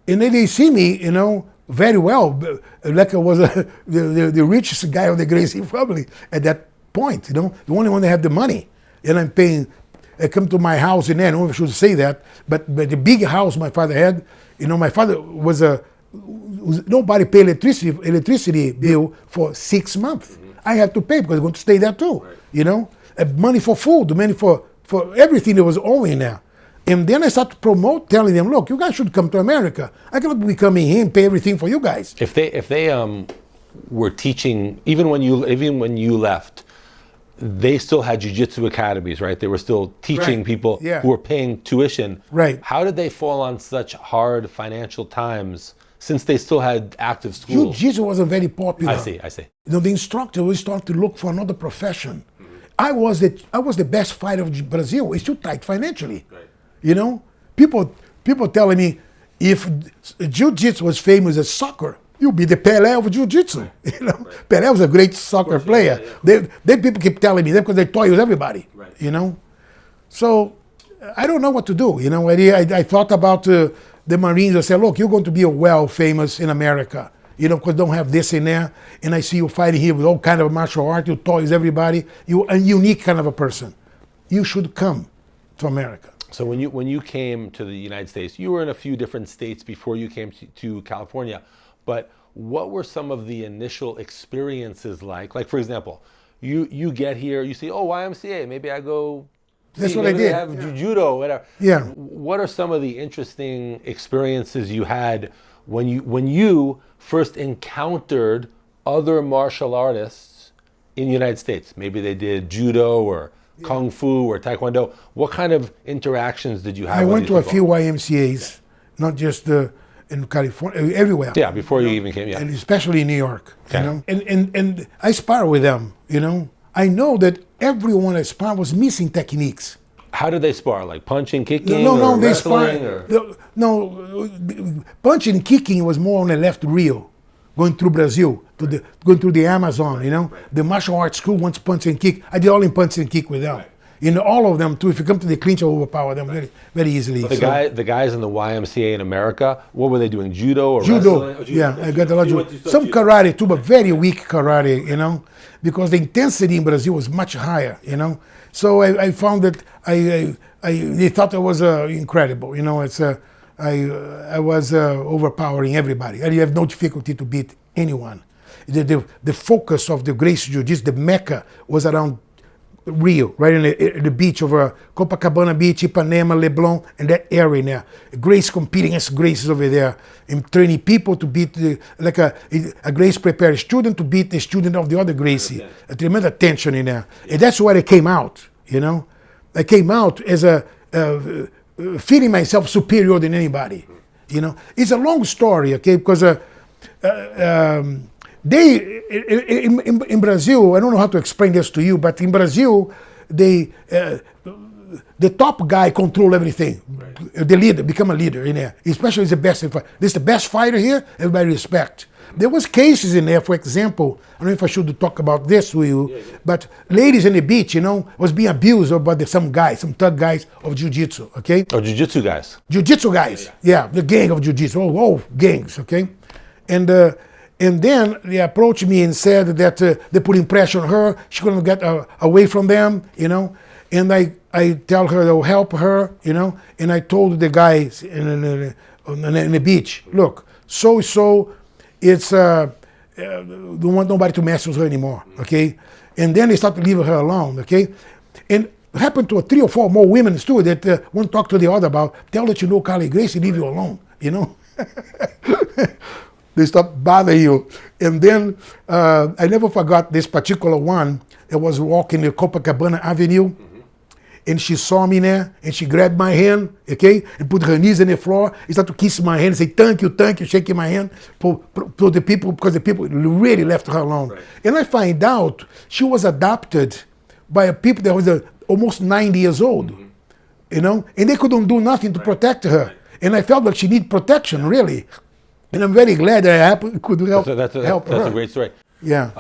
And then they see me, very well, like I was the richest guy of the Gracie family at that point, the only one that had the money. And I'm paying, I come to my house in there, I don't know if I should say that, but the big house my father had, my father was nobody paid electricity bill for 6 months. Mm-hmm. I had to pay because I was going to stay there too, right. Money for food, money for everything that was owing there. And then I started to promote, telling them, look, you guys should come to America. I cannot be coming here and pay everything for you guys. If they were teaching, even when you left, they still had jiu-jitsu academies, right? They were still teaching people who were paying tuition. Right. How did they fall on such hard financial times since they still had active schools? Jiu-jitsu wasn't very popular. I see. The instructor was starting to look for another profession. Mm-hmm. I was the best fighter of Brazil. It's too tight financially. Right. People telling me if jiu-jitsu was famous as soccer, you'll be the Pelé of jiu-jitsu. Right. Pelé was a great soccer player. Yeah. They people keep telling me that because they thought he was everybody. Right. So I don't know what to do. I thought about the Marines. I said, look, you're going to be well famous in America. Because don't have this in there. And I see you fighting here with all kind of martial art. You toys everybody. You're a unique kind of a person. You should come to America. So when you came to the United States, you were in a few different states before you came to California, but what were some of the initial experiences like? Like, for example, you get here, you see, YMCA, maybe I go. That's what I did. They have judo, whatever. Yeah. What are some of the interesting experiences you had when you first encountered other martial artists in the United States? Maybe they did judo or Kung Fu or Taekwondo. What kind of interactions did you have? I went to a few YMCAs, not just in California, everywhere. Yeah, before you even came, and especially in New York. Okay. And I spar with them. I know that everyone I spar was missing techniques. How did they spar? Like punching, kicking, no, or they wrestling? Punching and kicking was more on the left reel, going through Brazil, going through the Amazon, The martial arts school wants punch and kick. I did all in punch and kick with them. Right. All of them too. If you come to the clinch, I overpower them very, very easily. The guys in the YMCA in America, what were they doing? Judo or judo? Wrestling? Yeah, I got a lot of judo. Some karate too, but very weak karate, because the intensity in Brazil was much higher, So I found that they thought it was incredible, I was overpowering everybody. I have no difficulty to beat anyone. The focus of the Gracie Jiu-Jitsu, the Mecca, was around Rio, right in the beach of Copacabana Beach, Ipanema, Leblon, and that area there. Grace competing against Graces over there, and training people to beat a Grace prepared student to beat the student of the other Gracie. A tremendous tension in there, and that's where I came out. I came out as feeling myself superior than anybody. It's a long story, okay? Because they in Brazil, I don't know how to explain this to you, but in Brazil, the top guy control everything. Right. The leader become a leader in there, especially the best. This is the best fighter here. Everybody respect. There was cases in there, for example, I don't know if I should talk about this with you, but ladies in the beach, was being abused by some guys, some thug guys of jiu-jitsu, okay? Oh, jiu-jitsu guys. Jiu-jitsu guys, yeah, the gang of jiu-jitsu, all gangs, okay? And then they approached me and said that they put pressure on her, she couldn't get away from them, and I tell her they'll help her, and I told the guys in the beach, look, so it's don't want nobody to mess with her anymore, okay? And then they start to leave her alone, okay? And it happened to 3 or 4 more women too that one talk to the other about, tell that Carley Gracie leave you alone, They stop bothering you. And then I never forgot this particular one that was walking the Copacabana Avenue. And she saw me there, and she grabbed my hand, okay, and put her knees on the floor, and started to kiss my hand, and say, thank you, shaking my hand to the people, because the people really left her alone. Right. And I find out she was adopted by a people that was almost 90 years old, and they couldn't do nothing to protect her. Right. And I felt like she needed protection, really. And I'm very glad that I could help her. That's a great story. Yeah.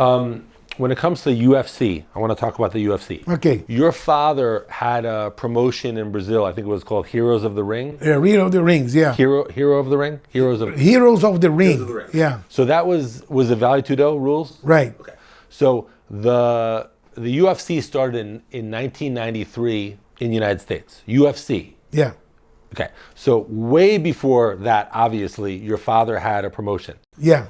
When it comes to UFC, I want to talk about the UFC. Okay. Your father had a promotion in Brazil. I think it was called Heroes of the Ring. Yeah, Hero of the Rings. Yeah. Hero of the Ring. Heroes of the Ring. Heroes of the Ring. Yeah. So that was the Vale Tudo rules. Right. Okay. So the UFC started in 1993 in the United States. UFC. Yeah. Okay. So way before that, obviously, your father had a promotion. Yeah.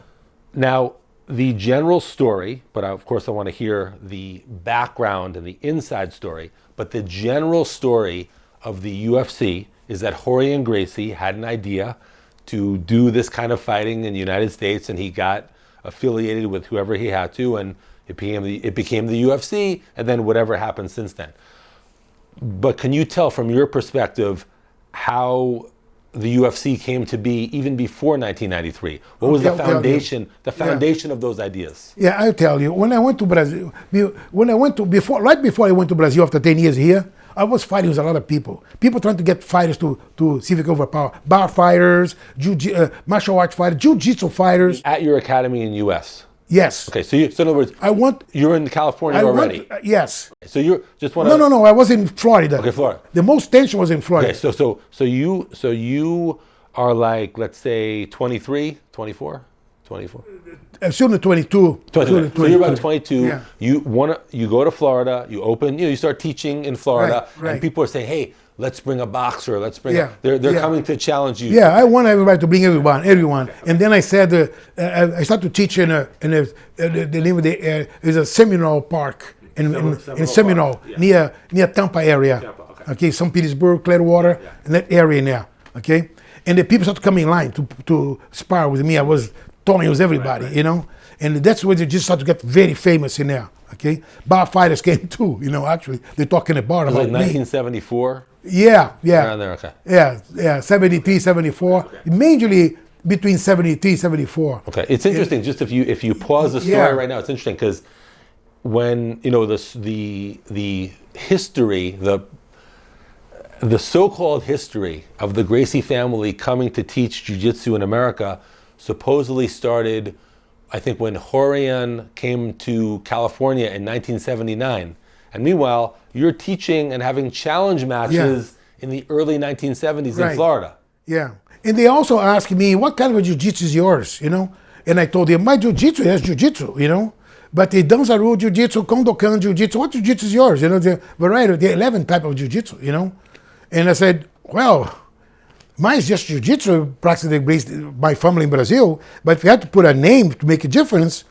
Now, the general story, but of course I want to hear the background and the inside story, but the general story of the UFC is that Helio Gracie had an idea to do this kind of fighting in the United States, and he got affiliated with whoever he had to, and it became the UFC, and then whatever happened since then. But can you tell from your perspective how the UFC came to be even before 1993? What was the foundation of those ideas? Yeah, I'll tell you. When I went to Brazil, right before I went to Brazil after 10 years here, I was fighting with a lot of people. People trying to get fighters to see if they can overpower. Bar fighters, martial arts fighters, jiu-jitsu fighters. At your academy in U.S.? Yes. Okay, so in other words, you're in California already? Yes. So you just want to... No, I was in Florida. Okay, Florida. The most tension was in Florida. Okay, so you are like, let's say 23, 24? Soon 22. So you're about 22. Yeah. You go to Florida, you start teaching in Florida, right. And people are saying, hey, let's bring a boxer, they're coming to challenge you. Yeah, I want everybody to bring everyone. Okay. And then I said, I started to teach in the name of is a Seminole Park in Seminole, near Tampa area. Okay, St. Petersburg, Clearwater, in that area now. Okay, and the people started coming in line to spar with me. I was talking with everybody, and that's where they just started to get very famous in there. Okay, bar fighters came too. Actually, they talk in the bar about like 1974. Yeah. Around there, okay. Yeah, 73, 74. Okay. Majorly between 73, 74. Okay, it's interesting. Just if you pause the story right now, it's interesting because when the history, the so-called history of the Gracie family coming to teach jiu-jitsu in America supposedly started, I think, when Horian came to California in 1979. And meanwhile, you're teaching and having challenge matches in the early 1970s in Florida. Yeah. And they also asked me, what kind of jiu-jitsu is yours, And I told them, my jiu-jitsu is jiu-jitsu, But the Danzaru jiu-jitsu, Kondokan jiu-jitsu, what jiu-jitsu is yours? The variety, the 11 type of jiu-jitsu, And I said, well, mine is just jiu-jitsu, practically based my family in Brazil. But if you had to put a name to make a difference,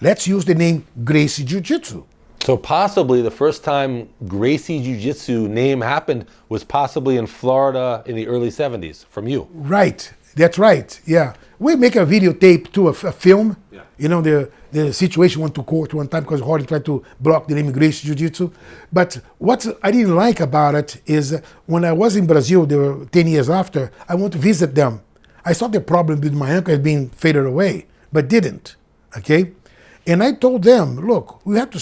let's use the name Gracie Jiu Jitsu. So possibly the first time Gracie Jiu Jitsu name happened was possibly in Florida in the early 70s from you. Right. That's right. Yeah. We make a videotape to a film. Yeah. The situation went to court one time because Hardy tried to block the name Gracie Jiu Jitsu. But what I didn't like about it is when I was in Brazil, there were 10 years after, I went to visit them. I saw the problem with my ankle had been faded away, but didn't. Okay? And I told them, look, we have to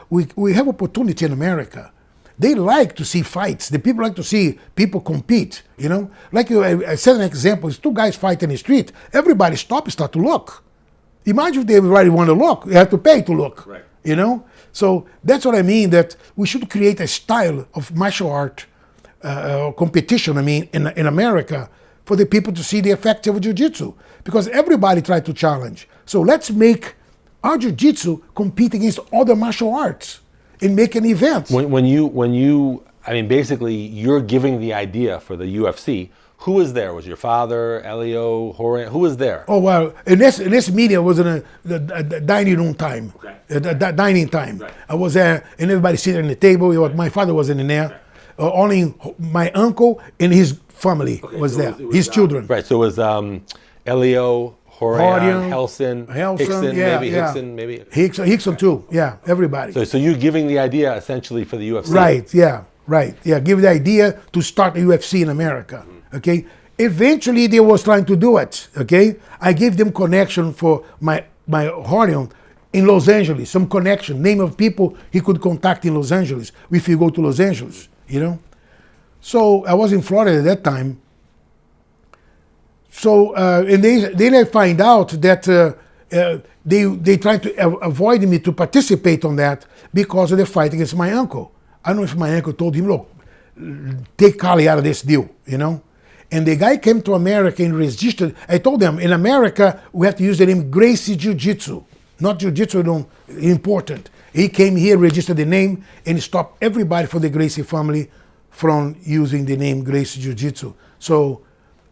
we have opportunity in America. They like to see fights. The people like to see people compete, Like I said an example, it's 2 guys fight in the street. Everybody stop and start to look. Imagine if everybody want to look. You have to pay to look. Right. You know? So that's what I mean, that we should create a style of martial art competition, in America, for the people to see the effect of jiu-jitsu. Because everybody tried to challenge. So let's make our jiu-jitsu compete against other martial arts and make an event. Basically, you're giving the idea for the UFC. Who was there? Was your father, Helio, Horian? Who was there? Oh, well, in this meeting was in the dining room time. Okay. The dining time. Right. I was there, and everybody sitting at the table. My father wasn't in there. Okay. Only my uncle and his family was there. His children. Right. So it was Helio, Horian, Hickson, maybe. Hickson too. Yeah, everybody. So you're giving the idea essentially for the UFC. Right. Yeah. Right. Yeah. Give the idea to start the UFC in America. Okay. Eventually, they was trying to do it. Okay. I gave them connection for my Horian in Los Angeles. Some connection, name of people he could contact in Los Angeles if you go to Los Angeles. You know. So I was in Florida at that time. So and then I find out that they tried to avoid me to participate on that because of the fight against my uncle. I don't know if my uncle told him, look, take Carley out of this deal, you know. And the guy came to America and registered. I told them, in America, we have to use the name Gracie Jiu Jitsu. Not Jiu Jitsu, important. He came here, registered the name, and stopped everybody for the Gracie family from using the name Gracie Jiu Jitsu. So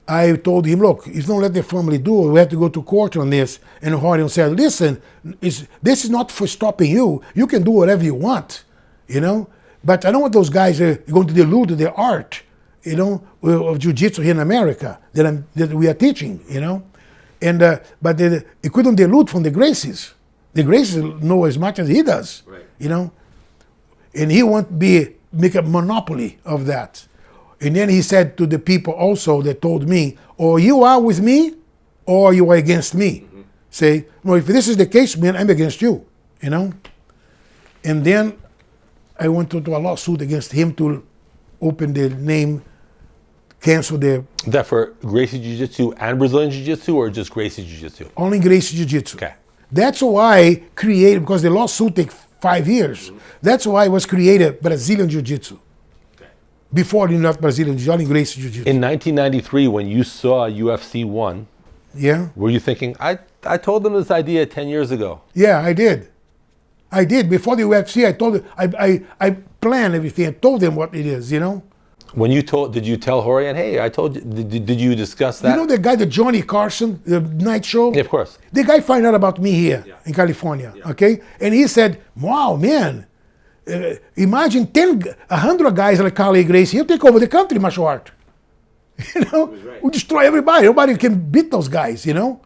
I told him, look, if you don't let the family do it, we have to go to court on this. And Horian said, listen, this is not for stopping you. You can do whatever you want, you know. But I don't want those guys going to dilute the art, you know, of jiu-jitsu here in America that we are teaching, you know. And but it couldn't dilute from the Gracies. The Gracies know as much as he does, right. You know. And he won't make a monopoly of that. And then he said to the people also that told me, or you are with me, or you are against me. Mm-hmm. Say, well, if this is the case, man, I'm against you, you know. And then I went to a lawsuit against him to open the name, cancel the... That for Gracie Jiu Jitsu and Brazilian Jiu Jitsu, or just Gracie Jiu Jitsu? Only Gracie Jiu Jitsu. Okay. That's why I created, because the lawsuit takes 5 years. Mm-hmm. That's why I was created Brazilian Jiu Jitsu. Okay. Before not Brazilian Jiu Jitsu, only Gracie Jiu Jitsu. In 1993, when you saw UFC 1, yeah, were you thinking, I told them this idea 10 years ago? Yeah, I did. Before the UFC. I told them, I planned everything. I told them what it is, you know. When you did you tell Horian, hey, I told you, did you discuss that? You know the guy, the Johnny Carson, the night show? Yeah, of course. The guy found out about me here in California, okay? And he said, wow, man, imagine 100 guys like Carley Gracie, he'll take over the country, martial art. You know, right. We destroy everybody. Nobody can beat those guys, you know.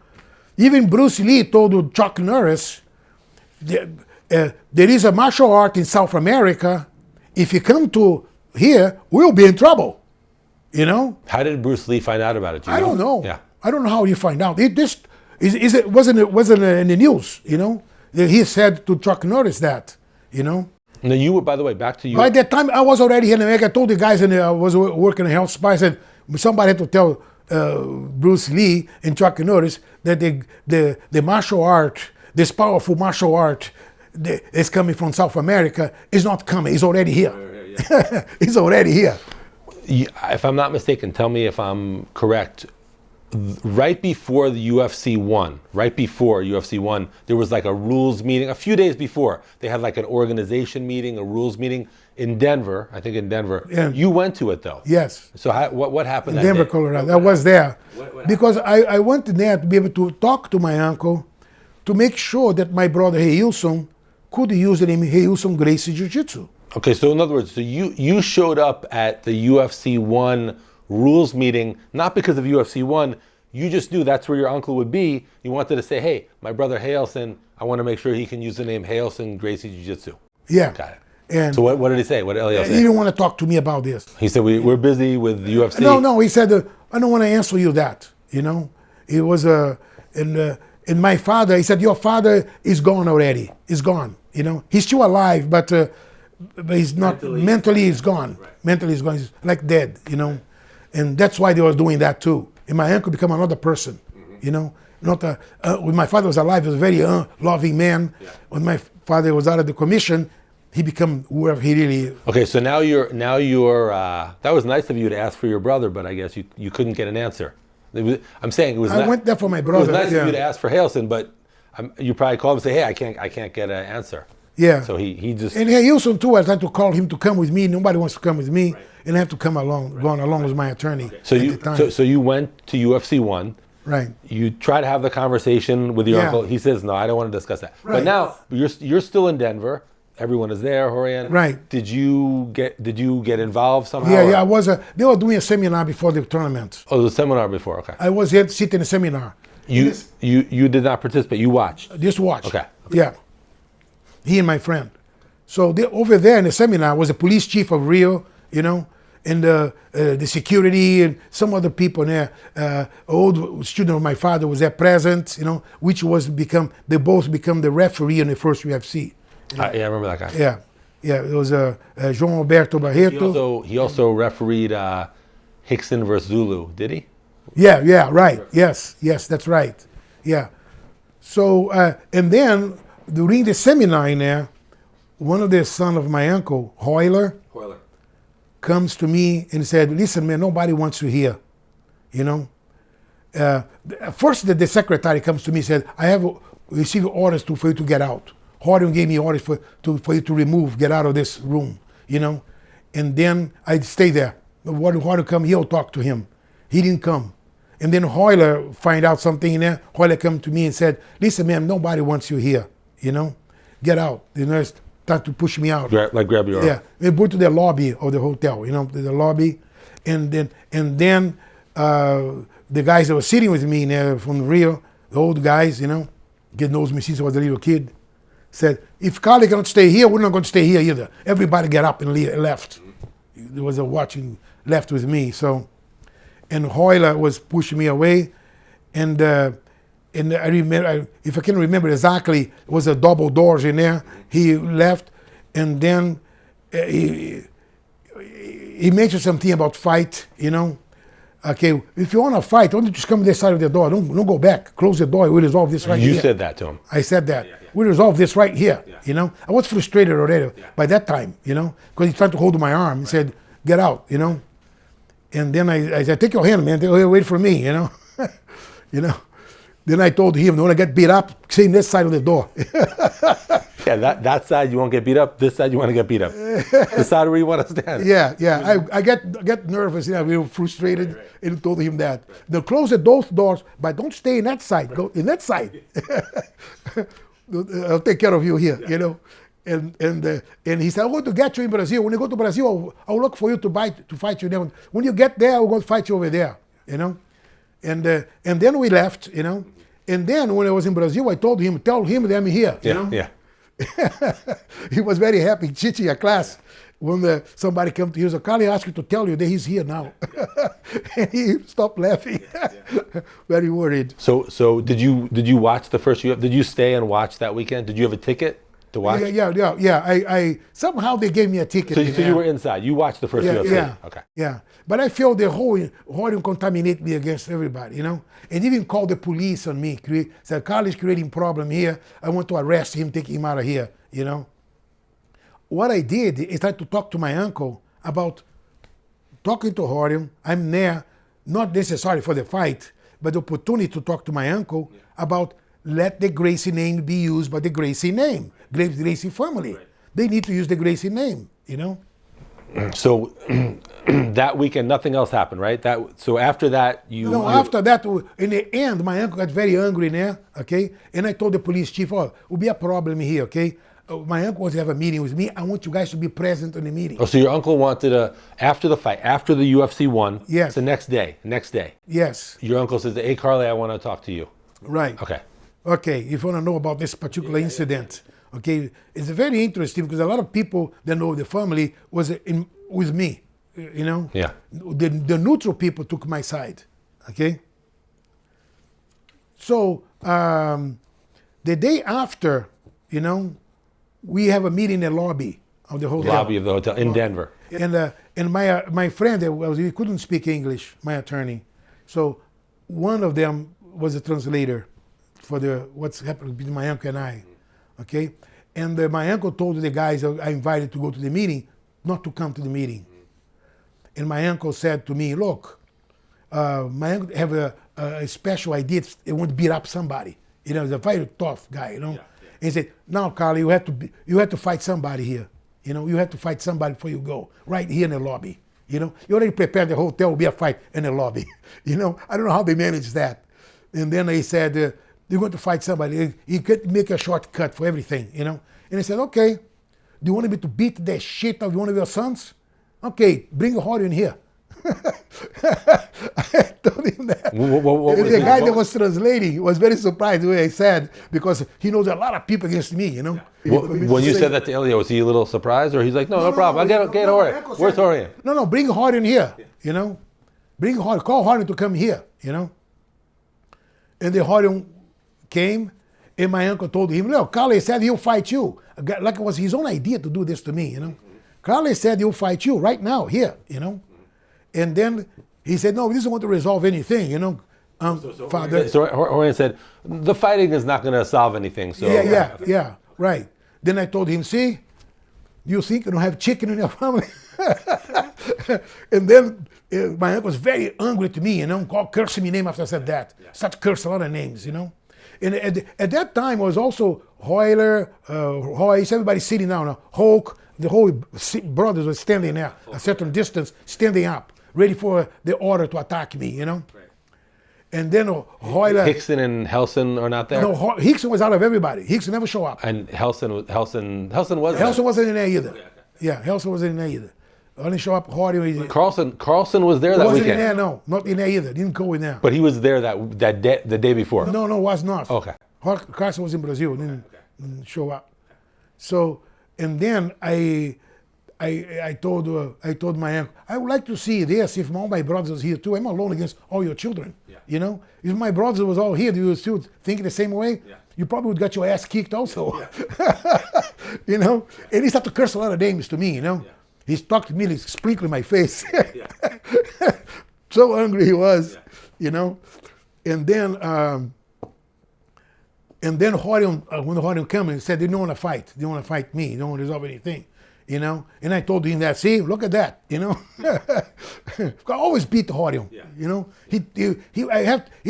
Even Bruce Lee told Chuck Norris, there is a martial art in South America. If you come to here, we'll be in trouble, you know. How did Bruce Lee find out about it? I don't know. Yeah. I don't know how you find out. It just wasn't in the news, you know. He said to Chuck Norris that, you know. Now you were, by the way, back to you. By that time, I was already here in America. I told the guys, and I was working in health spa. I said somebody had to tell Bruce Lee and Chuck Norris that the martial art, this powerful martial art, is coming from South America. Is not coming. It's already here. It's already here. If I'm not mistaken, tell me if I'm correct. Right before the UFC 1, there was like a rules meeting. A few days before, they had like an organization meeting, a rules meeting in Denver. I think in Denver. Yeah. You went to it though. Yes. So what happened in that Denver, day? Colorado. I was there because I went there to be able to talk to my uncle to make sure that my brother Heilson could use the name Heilson Gracie Jiu Jitsu. Okay, so in other words, so you showed up at the UFC 1 rules meeting, not because of UFC 1, you just knew that's where your uncle would be. You wanted to say, hey, my brother Heilson, I want to make sure he can use the name Heilson Gracie Jiu Jitsu. Yeah. Got it. And so what did he say? What did Helio say? He didn't want to talk to me about this. He said, we're busy with the UFC. No, he said, I don't want to answer you that, you know. It was, and my father, he said, your father is gone already. He's gone, you know. He's still alive, but he's not, mentally he's gone. Right. Mentally he's gone, he's like dead, you know. And that's why they was doing that too. And my uncle became another person, you know. not when my father was alive, he was a very loving man. Yeah. When my father was out of the commission, he became whoever he really is. Okay, so now you're that was nice of you to ask for your brother, but I guess you couldn't get an answer. I'm saying it was. I went there for my brother. It was nice of you to ask for Hailson, but you probably called him and say, hey, I can't get an answer. Yeah. So he just. And Hailson too, I tried to call him to come with me. Nobody wants to come with me, right. And I have to come along, going along with my attorney. Okay. So you went to UFC 1. Right. You try to have the conversation with your uncle. He says, no, I don't want to discuss that. Right. But now you're still in Denver. Everyone is there, Horian. Right. Did you get involved somehow? Yeah, I was. They were doing a seminar before the tournament. Oh, the seminar before. Okay. I was here to sit in a seminar. You did not participate. You watched. Just watch. Okay. Yeah. He and my friend. So over there in the seminar was the police chief of Rio, and the security and some other people there. Old student of my father was there present, which they both become the referee in the first UFC. Yeah, I remember that guy. Yeah. It was João Alberto Barreto. He also refereed Hickson versus Zulu, did he? Yeah, right. Yes, that's right. Yeah. So, and then during the seminar in there, one of the sons of my uncle, Hoyler, comes to me and said, listen, man, nobody wants you here, First, the secretary comes to me and said, I have received orders for you to get out. Horian gave me orders for you to get out of this room, And then I stay there. Horian come, he'll talk to him. He didn't come. And then Hoyler find out something in there. Hoyler come to me and said, listen, man, nobody wants you here, Get out. The nurse started to push me out. Grab your arm. Yeah. We went to the lobby of the hotel, the lobby. And then the guys that were sitting with me in there from Rio, the old guys, get knows me since I was a little kid, said, if Carley cannot stay here, we're not going to stay here either. Everybody get up and left. There was a watching left with me. So, and Hoyler was pushing me away, and I remember, if I can remember exactly, it was a double doors in there. He left, and then he mentioned something about fight, Okay, if you want to fight, don't just come to this side of the door. Don't go back. Close the door. We'll resolve this right here. You said that to him. I said that. Yeah. We'll resolve this right here, I was frustrated already by that time, because he tried to hold my arm. He said, get out, And then I said, take your hand, man. Wait for me, Then I told him, when I get beat up, stay in this side of the door. Yeah, that side you won't get beat up. This side you want to get beat up. The side where you want to stand. Yeah. I get nervous. We were frustrated, and told him that. They'll close those doors, but don't stay in that side. Go in that side. I'll take care of you here, And he said, I'm going to get you in Brazil. When you go to Brazil, I'll look for you to fight you there. When you get there, we're going to fight you over there, And then we left, And then when I was in Brazil, I told him, tell him that I'm here, Yeah. He was very happy, teaching a class. When somebody came to him, so Carley asked you to tell you that he's here now. And he stopped laughing, very worried. So did you watch the first UFC? Did you stay and watch that weekend? Did you have a ticket to watch? Yeah. I somehow they gave me a ticket. So you were inside. You watched the first UFC. Yeah. Okay. Yeah. But I feel the whole contaminate me against everybody, And even called the police on me. Said, Carley's creating problem here. I want to arrest him, take him out of here, What I did is try to talk to my uncle about talking to Horian. I'm there, not necessarily for the fight, but the opportunity to talk to my uncle about let the Gracie name be used by the Gracie name, Gracie family. Right. They need to use the Gracie name, So that weekend, nothing else happened, right? So after that, after that, in the end, my uncle got very angry there, okay? And I told the police chief, will be a problem here, okay? My uncle wants to have a meeting with me. I want you guys to be present in the meeting. Oh, so your uncle wanted after the fight, after the UFC won, yes. The next day. Yes. Your uncle says, hey, Carley, I want to talk to you. Right. Okay, if you want to know about this particular incident, okay, it's very interesting because a lot of people that know the family was with me, Yeah. The neutral people took my side, okay? So the day after, we have a meeting in the lobby of the hotel. Lobby of the hotel in Denver. And my friend, he couldn't speak English, my attorney. So one of them was a translator for what's happening between my uncle and I, okay? And my uncle told the guys I invited to go to the meeting not to come to the meeting. And my uncle said to me, look, my uncle have a special idea. He want to beat up somebody. You know, he's a very tough guy, you know? Yeah. And he said, now, Carley, you have to fight somebody here. You know, you have to fight somebody before you go, right here in the lobby. You know, you already prepared the hotel, will be a fight in the lobby. You know, I don't know how they manage that. And then he said, you're going to fight somebody. He could make a shortcut for everything, you know. And I said, okay, do you want me to beat the shit out of one of your sons? Okay, bring a Helio in here. I told him that. The guy that was translating was very surprised the way I said, because he knows a lot of people against me, you know. When you said that to Helio, was he a little surprised, or he's like, no problem, I'll get Helio. Where's Helio? No, bring Helio in here, you know. Bring Helio, call Helio to come here, you know. And the Helio came, and my uncle told him, look, Carley said he'll fight you. Like it was his own idea to do this to me, you know. Carley said he'll fight you right now, here, you know. And then he said, no, we just want to resolve anything, you know. Father. So Jorge said, the fighting is not going to solve anything. So Yeah, right. Then I told him, see, you think you don't have chicken in your family? And then my uncle was very angry to me, you know, cursing me name after I said that. Started cursing a lot of names, you know. And at that time, it was also Hoyler, Royce, everybody sitting down, Hulk, the whole brothers were standing there, a certain distance, standing up, ready for the order to attack me, you know. Right. And then Hoyler... Hickson and Helson are not there? No, Hickson was out of everybody. Hickson never showed up. And Helson wasn't wasn't in there either. Okay. Yeah, Helson wasn't in there either. Only show up Helio. Carlson was there that weekend? Wasn't in there, no. Not in there either. Didn't go in there. But he was there the day before? No, was not. Okay. Carlson was in Brazil. Didn't show up. So, and then I told my uncle, I would like to see this if all my brothers was here too. I'm alone against all your children. Yeah. You know, if my brothers was all here, you would still think the same way. Yeah. You probably would get your ass kicked also. Yeah. You know, and he started to curse a lot of names to me. You know, he talked to me, like, sprinkling my face. So angry he was. You know, and then Helio, when Helio came and said they don't want to fight. They don't want to fight me. They don't want to resolve anything. You know, and I told him that. See, look at that. You know, I always beat Helio. Yeah. You know, he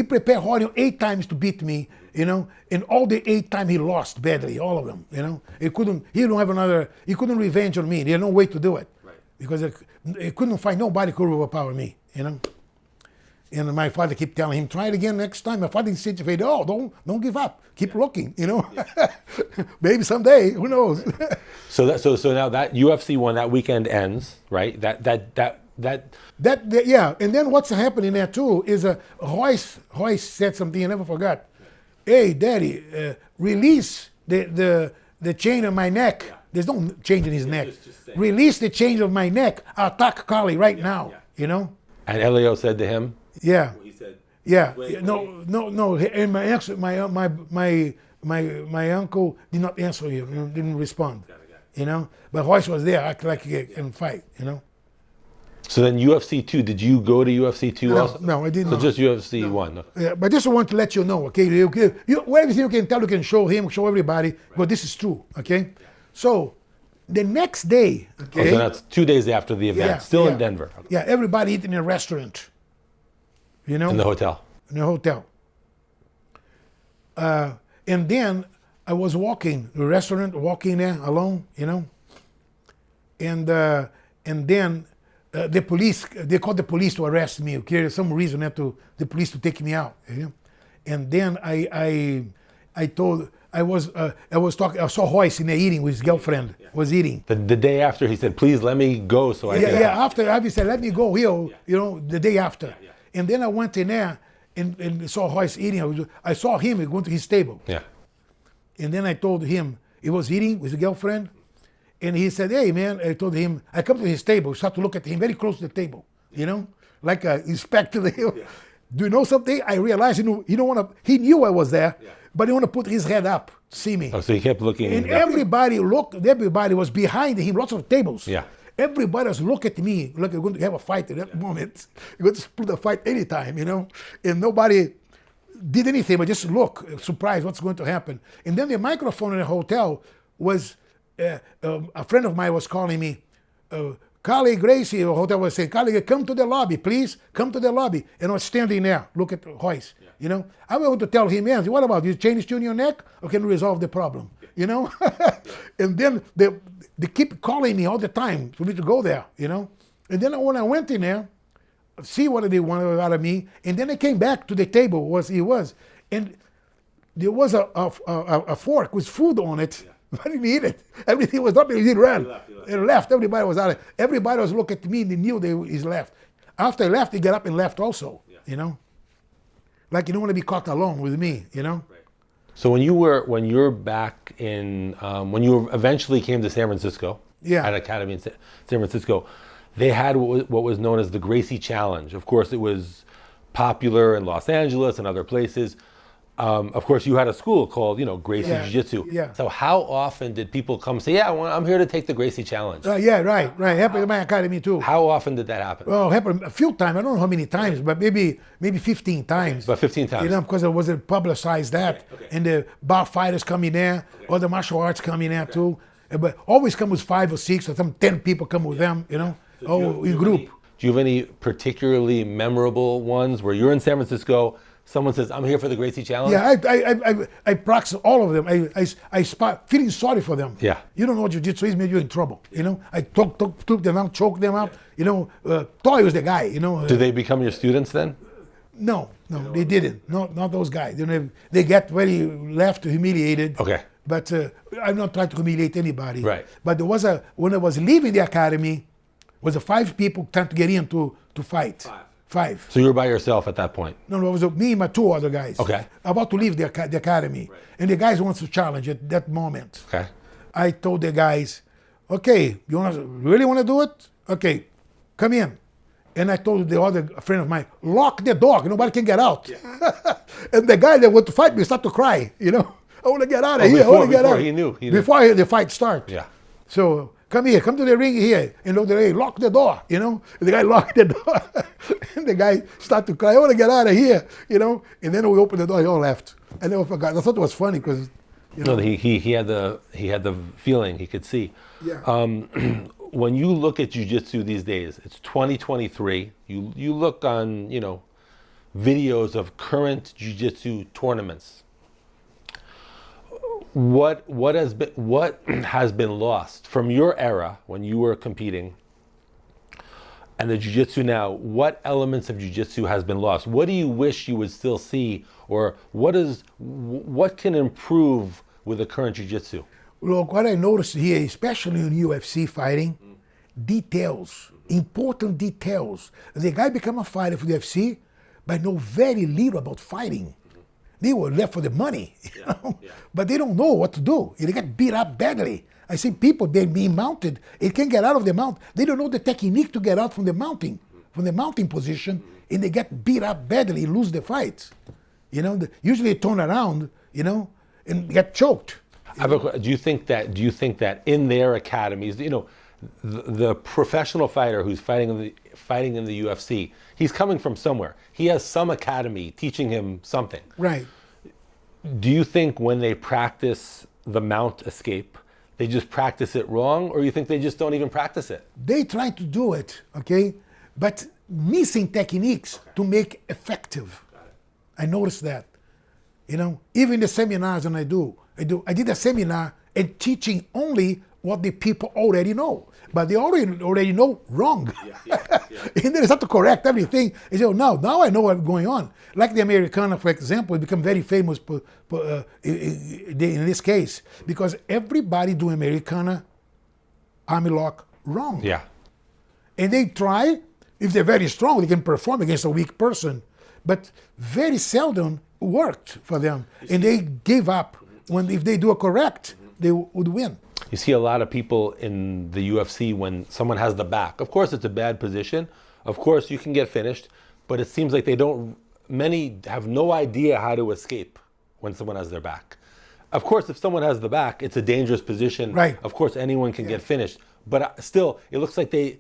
prepared Helio 8 times to beat me. You know, and all the 8 times he lost badly, all of them. You know, he couldn't revenge on me. There had no way to do it, right. Because he couldn't find nobody could overpower me. You know. And my father kept telling him, try it again next time. My father didn't sit and say, oh, don't give up. Keep looking, you know. Maybe someday, who knows? So now that UFC one, that weekend ends, right? Yeah. And then what's happening there too is Royce said something I never forgot. Hey, Daddy, release the chain of my neck. Yeah. There's no chain in his neck. Just release the chain of my neck. I'll attack Carley right now. Yeah. You know. And Helio said to him. Yeah. He said, yeah. No. And my uncle did not answer him. Didn't respond. You know. But Royce was there, acting like he can fight. You know. So then UFC 2, did you go to UFC 2 also? No, I didn't. So just UFC 1. Yeah, but just want to let you know, okay? Everything you can tell, you can show him, show everybody. Yeah. But this is true, okay? Yeah. So the next day, okay? So that's 2 days after the event, still in Denver. Okay. Yeah, everybody eating in a restaurant. You know? In the hotel. In the hotel. And then I was walking the restaurant, walking there alone, you know? And then the police, they called the police to arrest me. Okay, there's some reason the police to take me out. You know? And then I saw Royce in there eating with his girlfriend. Was eating. The day after he said, please let me go so I can. Yeah, after he said, let me go here, you know, the day after. Yeah. And then I went in there and saw Royce eating. I saw him going to his table. Yeah. And then I told him, he was eating with his girlfriend. And he said, hey, man, I told him, I come to his table, start to look at him very close to the table, you know, like an inspector. Yeah. Do you know something? I realized he knew I was there, but he want to put his head up to see me. Oh, so he kept looking. And everybody was behind him, lots of tables. Yeah. Everybody was looking at me, like we're going to have a fight at that moment. You're going to split a fight anytime, you know. And nobody did anything but just look, surprised what's going to happen. And then the microphone in the hotel was, a friend of mine was calling me, Carley Gracie, the hotel was saying, Carley, come to the lobby, please, come to the lobby. And I was standing there, look at Royce, you know. I was able to tell him, man, what about, you chain steel in your neck, or can we resolve the problem, you know? And then they keep calling me all the time for me to go there, you know. And then when I went in there, see what they wanted out of me, and then I came back to the table and there was a fork with food on it. I didn't eat it. Everything was up, he ran. He left. Everybody was out. Everybody was looking at me and they knew he's left. After I left, he got up and left also, you know. Like you don't want to be caught alone with me, you know. Right. So when you're back in, when you eventually came to San Francisco, at Academy in San Francisco, they had what was known as the Gracie Challenge. Of course, it was popular in Los Angeles and other places. Of course, you had a school called, Gracie Jiu Jitsu. Yeah. So how often did people come say, I'm here to take the Gracie Challenge? Right. Happened in my academy too. How often did that happen? Well, it happened a few times. I don't know how many times, but maybe 15 times. About 15 times. You know, because it wasn't publicized that. Okay. And the bar fighters come in there, or the martial arts come in there too. But always come with 5 or 6 or some 10 people come with them, you know. So in group. Do you have any particularly memorable ones where you're in San Francisco, someone says, I'm here for the Gracie Challenge? Yeah, I practice all of them. I spot feeling sorry for them. Yeah. You don't know what jiu-jitsu is, maybe you're in trouble. You know, I took them out, choke them out. You know, Toy was the guy, you know. Do they become your students then? No, they didn't. Not those guys. They get very left humiliated. Okay. But I'm not trying to humiliate anybody. Right. But there was when I was leaving the academy, was 5 people trying to get in to fight. 5. So you were by yourself at that point? No, it was me and my 2 other guys. Okay. About to leave the academy. Right. And the guys wants to challenge at that moment. Okay. I told the guys, okay, you really want to do it? Okay, come in. And I told the other friend of mine, lock the door, nobody can get out. Yeah. And the guy that wanted to fight me started to cry, you know. I want to get out of here. Before he knew. Before the fight starts. Yeah. So come here, come to the ring here. And they lock the door, you know. And the guy locked the door. And the guy started to cry, I want to get out of here, you know. And then we opened the door, he all left. I never forgot. I thought it was funny because, No, he had the feeling, he could see. Yeah. When you look at jiu-jitsu these days, it's 2023. You look on, videos of current jiu-jitsu tournaments. What has been lost from your era when you were competing and the jiu-jitsu now? What elements of jiu-jitsu has been lost? What do you wish you would still see, or what can improve with the current jiu-jitsu? Look, what I noticed here, especially in UFC fighting, details, important details. The guy become a fighter for the UFC, but know very little about fighting. They were left for the money, you know? Yeah. But they don't know what to do. They get beat up badly. I see people, they're being mounted. They can't get out of the mount. They don't know the technique to get out from the mounting position, and they get beat up badly, lose the fight. You know, usually they turn around, and get choked. Do you think that in their academies, the professional fighter who's fighting in the UFC, he's coming from somewhere. He has some academy teaching him something. Right. Do you think when they practice the mount escape, they just practice it wrong, or you think they just don't even practice it? They try to do it, okay, but missing techniques to make effective. I noticed that. Even the seminars when I did a seminar and teaching only what the people already know. But they already know wrong. Yeah. And then they have to correct everything. They say, now I know what's going on. Like the Americana, for example, it become very famous in this case, because everybody do Americana army lock wrong. Yeah. And they try, if they're very strong, they can perform against a weak person. But very seldom worked for them. And they gave up. If they do it correct, they would win. You see a lot of people in the UFC when someone has the back. Of course, it's a bad position. Of course, you can get finished, but it seems like many have no idea how to escape when someone has their back. Of course, if someone has the back, it's a dangerous position. Right. Of course, anyone can get finished. But still, it looks like they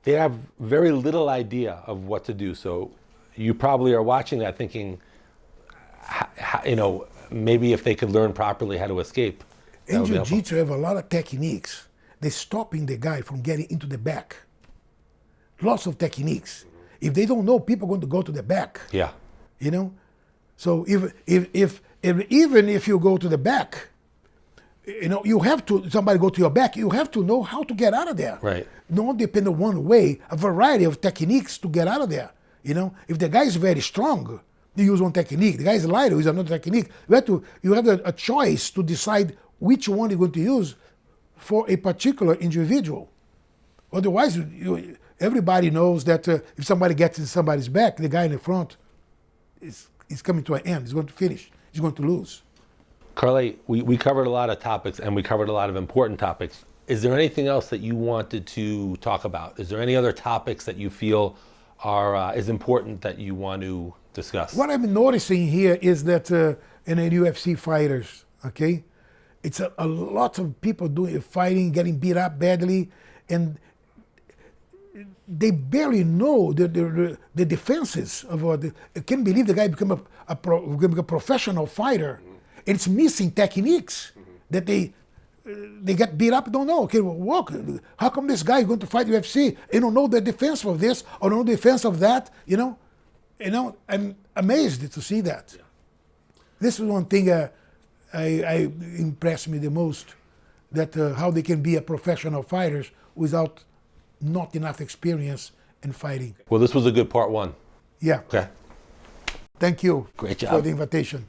have very little idea of what to do. So you probably are watching that thinking, maybe if they could learn properly how to escape. In Jiu-Jitsu, you have a lot of techniques. They're stopping the guy from getting into the back. Lots of techniques. If they don't know, people are going to go to the back. Yeah. So even if you go to the back, you have to, somebody go to your back, you have to know how to get out of there. Right. Don't depend on one way, a variety of techniques to get out of there. If the guy is very strong, you use one technique. The guy is lighter, use another technique. You have a choice to decide which one you're going to use for a particular individual. Otherwise, everybody knows that if somebody gets in somebody's back, the guy in the front is coming to an end. He's going to finish. He's going to lose. Carley, we covered a lot of topics, and we covered a lot of important topics. Is there anything else that you wanted to talk about? Is there any other topics that you feel is important that you want to discuss? What I'm noticing here is that in the UFC fighters, okay, it's a lot of people fighting, getting beat up badly, and they barely know the defenses of I can't believe the guy become a professional fighter. And it's missing techniques that they get beat up. Don't know. Okay, well, look, how come this guy is going to fight UFC? You don't know the defense of this or don't know the defense of that. I'm amazed to see that. Yeah. This is one thing I impressed me the most. That how they can be a professional fighters without not enough experience in fighting. Well, this was a good part one. Yeah. Okay. Thank you. Great job. For the invitation.